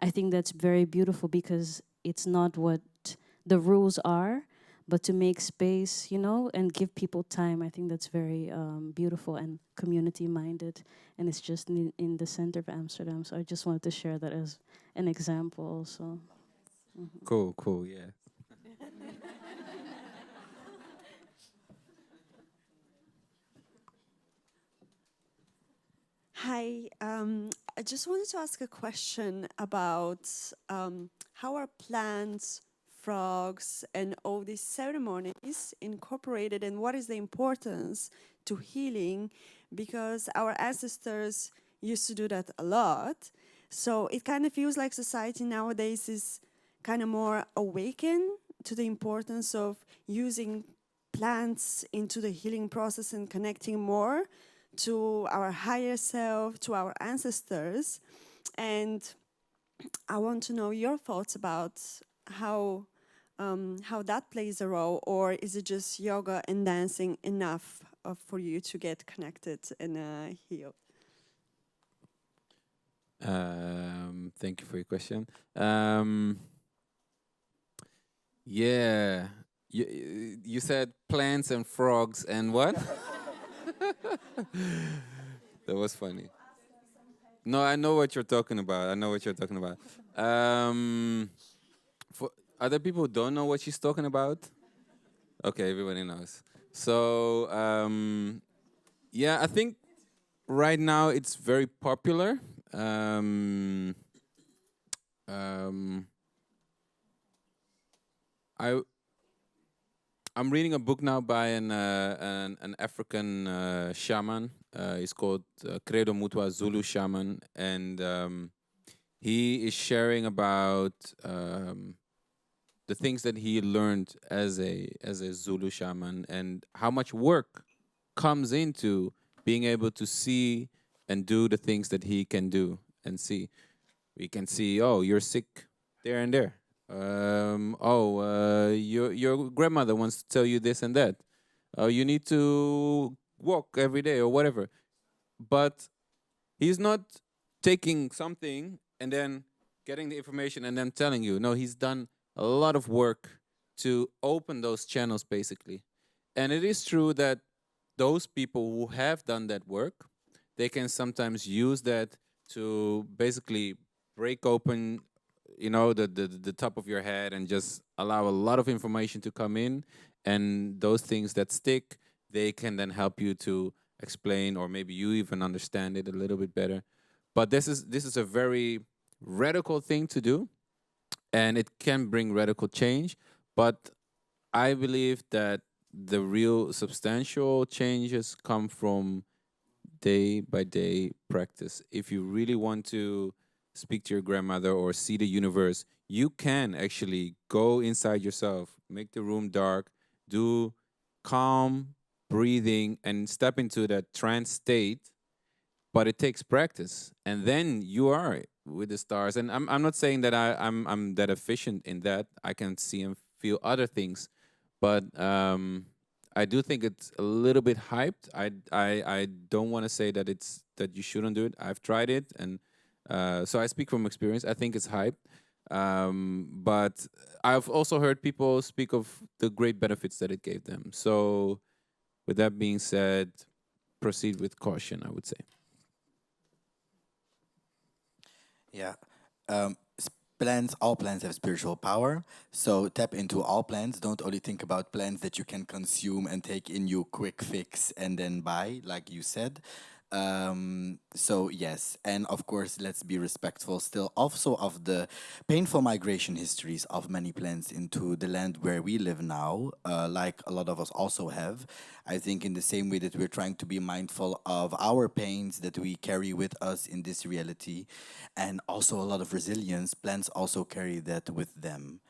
I think that's very beautiful because it's not what the rules are, but to make space, and give people time. I think that's very beautiful and community-minded, and it's just in the center of Amsterdam. So I just wanted to share that as an example also. Cool, yeah. Hi, I just wanted to ask a question about how are plants, frogs, and all these ceremonies incorporated, and what is the importance to healing, because our ancestors used to do that a lot. So it kind of feels like society nowadays is kind of more awakened to the importance of using plants into the healing process and connecting more to our higher self, to our ancestors. And I want to know your thoughts about how that plays a role, or is it just yoga and dancing enough for you to get connected and heal? Thank you for your question. Yeah, you said plants and frogs and what? That was funny. No, I know what you're talking about. For other people who don't know what she's talking about, okay, everybody knows. So, yeah, I think right now it's very popular. I'm reading a book now by an African shaman. He's called Credo Mutwa Zulu shaman, and he is sharing about the things that he learned as a Zulu shaman and how much work comes into being able to see and do the things that he can do and see. We can see, oh, you're sick there and there. Your grandmother wants to tell you this and that. You need to walk every day or whatever. But he's not taking something and then getting the information and then telling you. No, he's done a lot of work to open those channels, basically. And it is true that those people who have done that work, they can sometimes use that to basically break open, the top of your head and just allow a lot of information to come in. And those things that stick, they can then help you to explain, or maybe you even understand it a little bit better. But this is a very radical thing to do, and it can bring radical change. But I believe that the real substantial changes come from day by day practice. If you really want to speak to your grandmother or see the universe, you can actually go inside yourself, make the room dark, do calm breathing, and step into that trance state. But it takes practice, and then you are with the stars. And I'm not saying that I'm that efficient in that. I can see and feel other things, but I do think it's a little bit hyped. I don't want to say that it's that you shouldn't do it. I've tried it, and so I speak from experience. I think it's hyped, but I've also heard people speak of the great benefits that it gave them. So, with that being said, proceed with caution, I would say. Yeah. Plants, all plants have spiritual power. So tap into all plants. Don't only think about plants that you can consume and take in you quick fix and then buy, like you said. So yes, and of course, let's be respectful still also of the painful migration histories of many plants into the land where we live now, like a lot of us also have. I think in the same way that we're trying to be mindful of our pains that we carry with us in this reality, and also a lot of resilience, plants also carry that with them.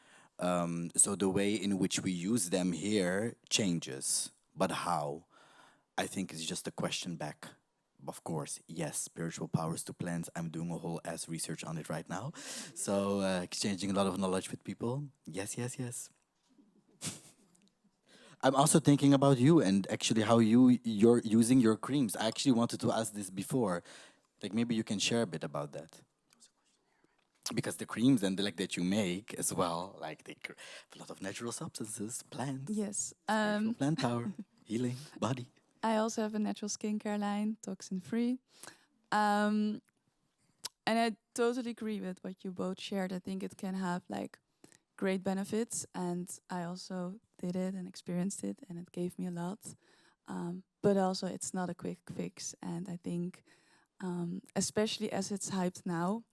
So the way in which we use them here changes, but how? I think it's just a question back. Of course, yes, spiritual powers to plants. I'm doing a whole ass research on it right now. So exchanging a lot of knowledge with people. Yes, yes, yes. I'm also thinking about you and actually how you're using your creams. I actually wanted to ask this before. Like maybe you can share a bit about that. Because the creams and the like that you make as well, like they have a lot of natural substances, plants, Yes. spiritual plant power, healing, body. I also have a natural skincare line, toxin free. And I totally agree with what you both shared. I think it can have like great benefits, and I also did it and experienced it, and it gave me a lot. But also, it's not a quick fix, and I think, especially as it's hyped now,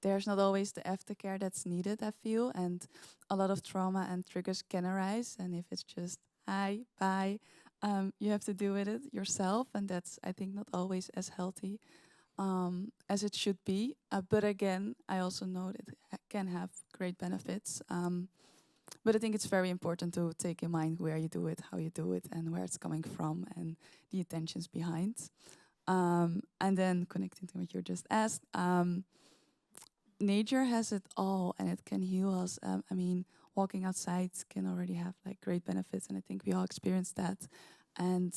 there's not always the aftercare that's needed. I feel, and a lot of trauma and triggers can arise, and if it's just hi, bye. You have to deal with it yourself, and that's, I think, not always as healthy as it should be. But again, I also know that it can have great benefits. But I think it's very important to take in mind where you do it, how you do it, and where it's coming from, and the intentions behind. And then connecting to what you just asked, nature has it all, and it can heal us. I mean, walking outside can already have like great benefits, and I think we all experience that. And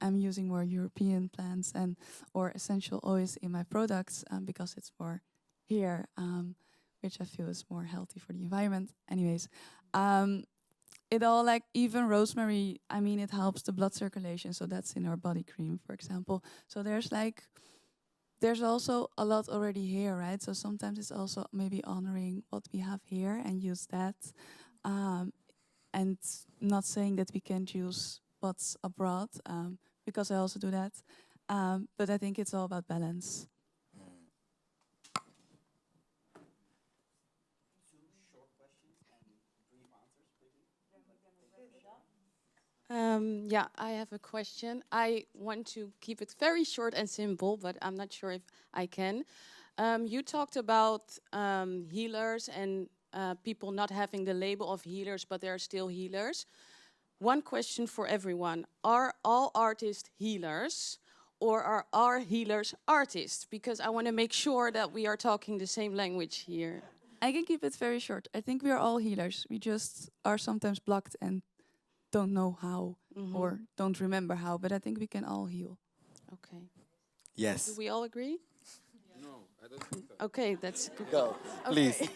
I'm using more European plants and or essential oils in my products because it's more here, which I feel is more healthy for the environment. Anyways, it all, like even rosemary, I mean, it helps the blood circulation, so that's in our body cream, for example. So there's also a lot already here, right? So sometimes it's also maybe honoring what we have here and use that, and not saying that we can't use what's abroad, because I also do that. But I think it's all about balance. Yeah, I have a question. I want to keep it very short and simple, but I'm not sure if I can. You talked about healers and people not having the label of healers, but they're still healers. One question for everyone. Are all artists healers, or are our healers artists? Because I want to make sure that we are talking the same language here. I can keep it very short. I think we are all healers. We just are sometimes blocked and don't know how or don't remember how, but I think we can all heal. Okay. Yes. Do we all agree? No, I don't think so. Okay, that's good. Go, please.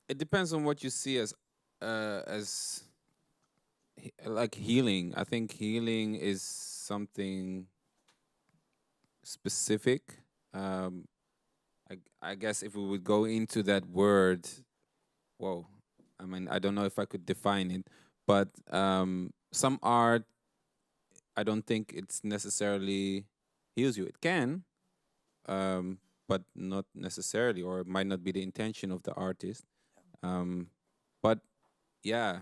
It depends on what you see as like healing. I think healing is something specific. I guess if we would go into that word, whoa. I mean, I don't know if I could define it, but some art, I don't think it's necessarily heals you. It can, but not necessarily, or it might not be the intention of the artist. But yeah,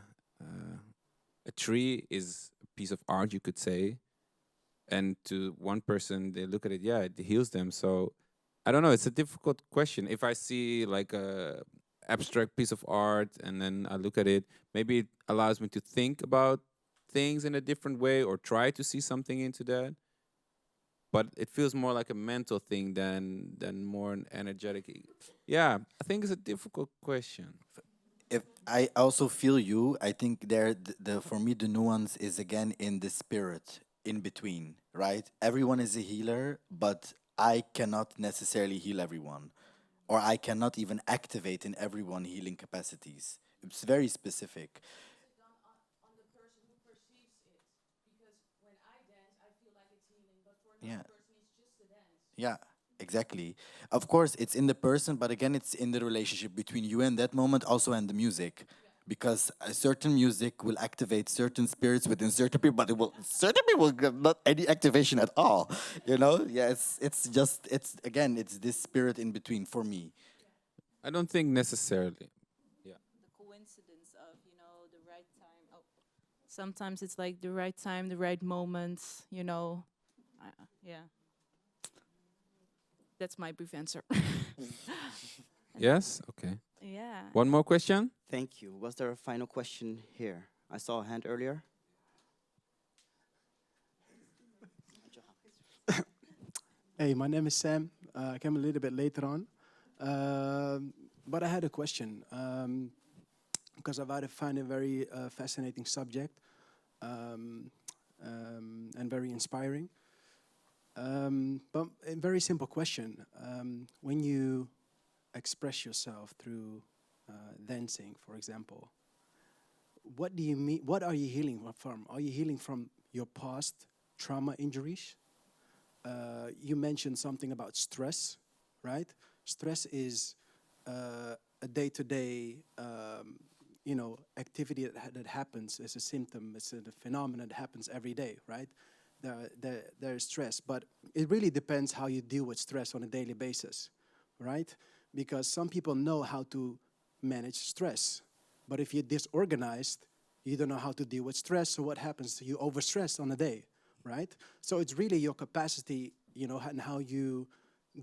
a tree is a piece of art, you could say, and to one person, they look at it, yeah, it heals them. So I don't know. It's a difficult question. If I see like a abstract piece of art and then I look at it, maybe it allows me to think about things in a different way or try to see something into that. But it feels more like a mental thing than more an energetic. Yeah, I think it's a difficult question. if I also feel you, I think there the for me the nuance is again in the spirit in between, right? Everyone is a healer, but I cannot necessarily heal everyone, or I cannot even activate in everyone healing capacities. It's very specific. Yeah. Yeah, exactly. Of course, it's in the person, but again, it's in the relationship between you and that moment, also and the music. Because a certain music will activate certain spirits within certain people, but it will certain people get not any activation at all. You know? Yeah, it's just it's again, it's this spirit in between for me. I don't think necessarily. Yeah. The coincidence of, the right time. Oh, sometimes it's like the right time, the right moment, yeah. That's my brief answer. Yes. Okay. Yeah. One more question. Thank you. Was there a final question here? I saw a hand earlier. Hey, my name is Sam. I came a little bit later on. But I had a question because I find it a very fascinating subject and very inspiring. But a very simple question. When you express yourself through dancing, for example, what do you mean? What are you healing from? Are you healing from your past trauma injuries? You mentioned something about stress, right? Stress is a day-to-day, activity that happens. It's a symptom. It's a phenomenon that happens every day, right? There is stress, but it really depends how you deal with stress on a daily basis, right? Because some people know how to manage stress, but if you're disorganized, you don't know how to deal with stress. So what happens? You overstress on a day, right? So it's really your capacity, and how you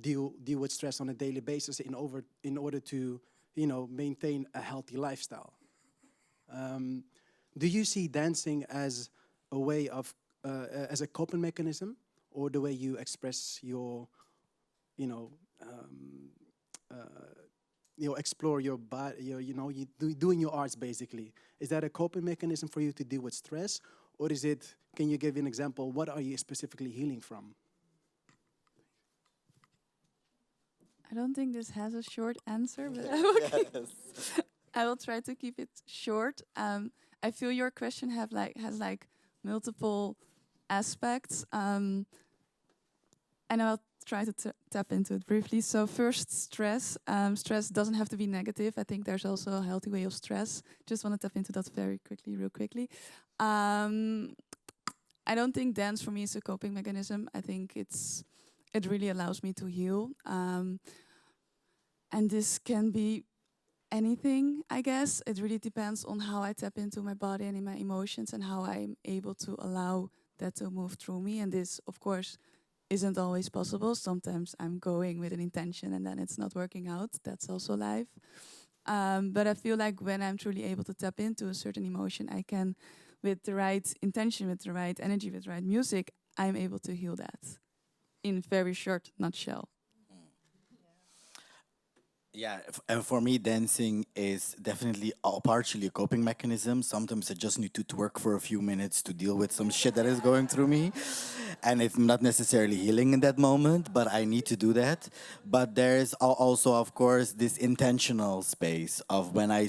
deal with stress on a daily basis in order to, maintain a healthy lifestyle. Do you see dancing as a way of, as a coping mechanism, or the way you express your, explore your body, doing your arts basically? Is that a coping mechanism for you to deal with stress, or is it? Can you give an example? What are you specifically healing from? I don't think this has a short answer, but I will, I will try to keep it short. I feel your question has multiple aspects, and I'll try to tap into it briefly. So first, stress. Stress doesn't have to be negative. I think there's also a healthy way of stress. Just want to tap into that real quickly. I don't think dance for me is a coping mechanism. I think it really allows me to heal. And this can be anything, I guess. It really depends on how I tap into my body and in my emotions and how I'm able to allow that to move through me. And this, of course, isn't always possible. Sometimes I'm going with an intention and then it's not working out. That's also life. But I feel like when I'm truly able to tap into a certain emotion, I can, with the right intention, with the right energy, with the right music, I'm able to heal that in very short nutshell. Yeah, and for me, dancing is definitely partially a coping mechanism. Sometimes I just need to twerk for a few minutes to deal with some shit that is going through me. And it's not necessarily healing in that moment, but I need to do that. But there's also, of course, this intentional space of when I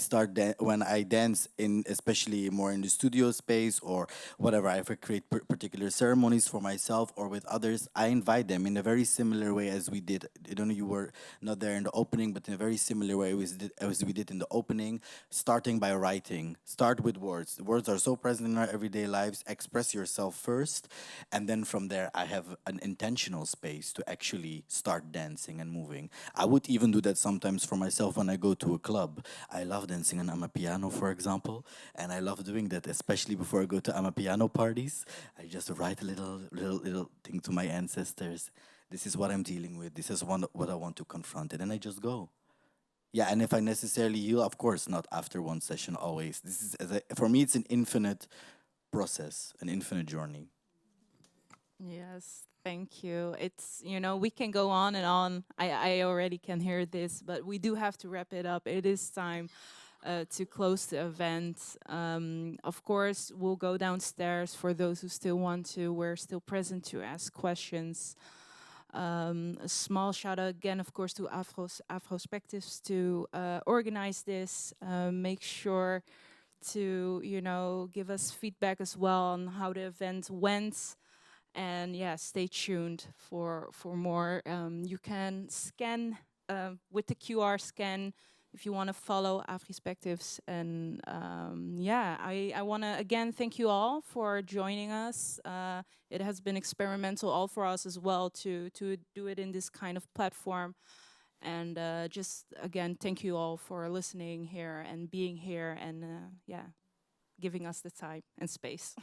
when I dance in, especially more in the studio space or whatever. I create particular ceremonies for myself or with others. I invite them in a very similar way as we did. I don't know, you were not there in the opening, but in a very similar way as we did in the opening, starting by writing. Start with words. Words are so present in our everyday lives. Express yourself first, and then from there, I have an intentional space to actually start dancing and moving. I would even do that sometimes for myself when I go to a club. I love dancing on Amapiano, for example, and I love doing that, especially before I go to Amapiano parties. I just write a little thing to my ancestors. This is what I'm dealing with. This is what I want to confront, and then I just go. Yeah, and if I necessarily heal, of course, not after one session always. This is for me, it's an infinite process, an infinite journey. Yes, thank you. It's, we can go on and on. I already can hear this, but we do have to wrap it up. It is time. to close the event. Of course, we'll go downstairs for those who still want to. We're still present to ask questions. A small shout out again, of course, to Afrospectives to organize this. Make sure to, you know, give us feedback as well on how the event went. And yeah, stay tuned for more. You can scan with the QR scan if you want to follow Afrospectives. And yeah, I want to again thank you all for joining us. It has been experimental all for us as well to do it in this kind of platform. And just again, thank you all for listening here and being here and yeah, giving us the time and space.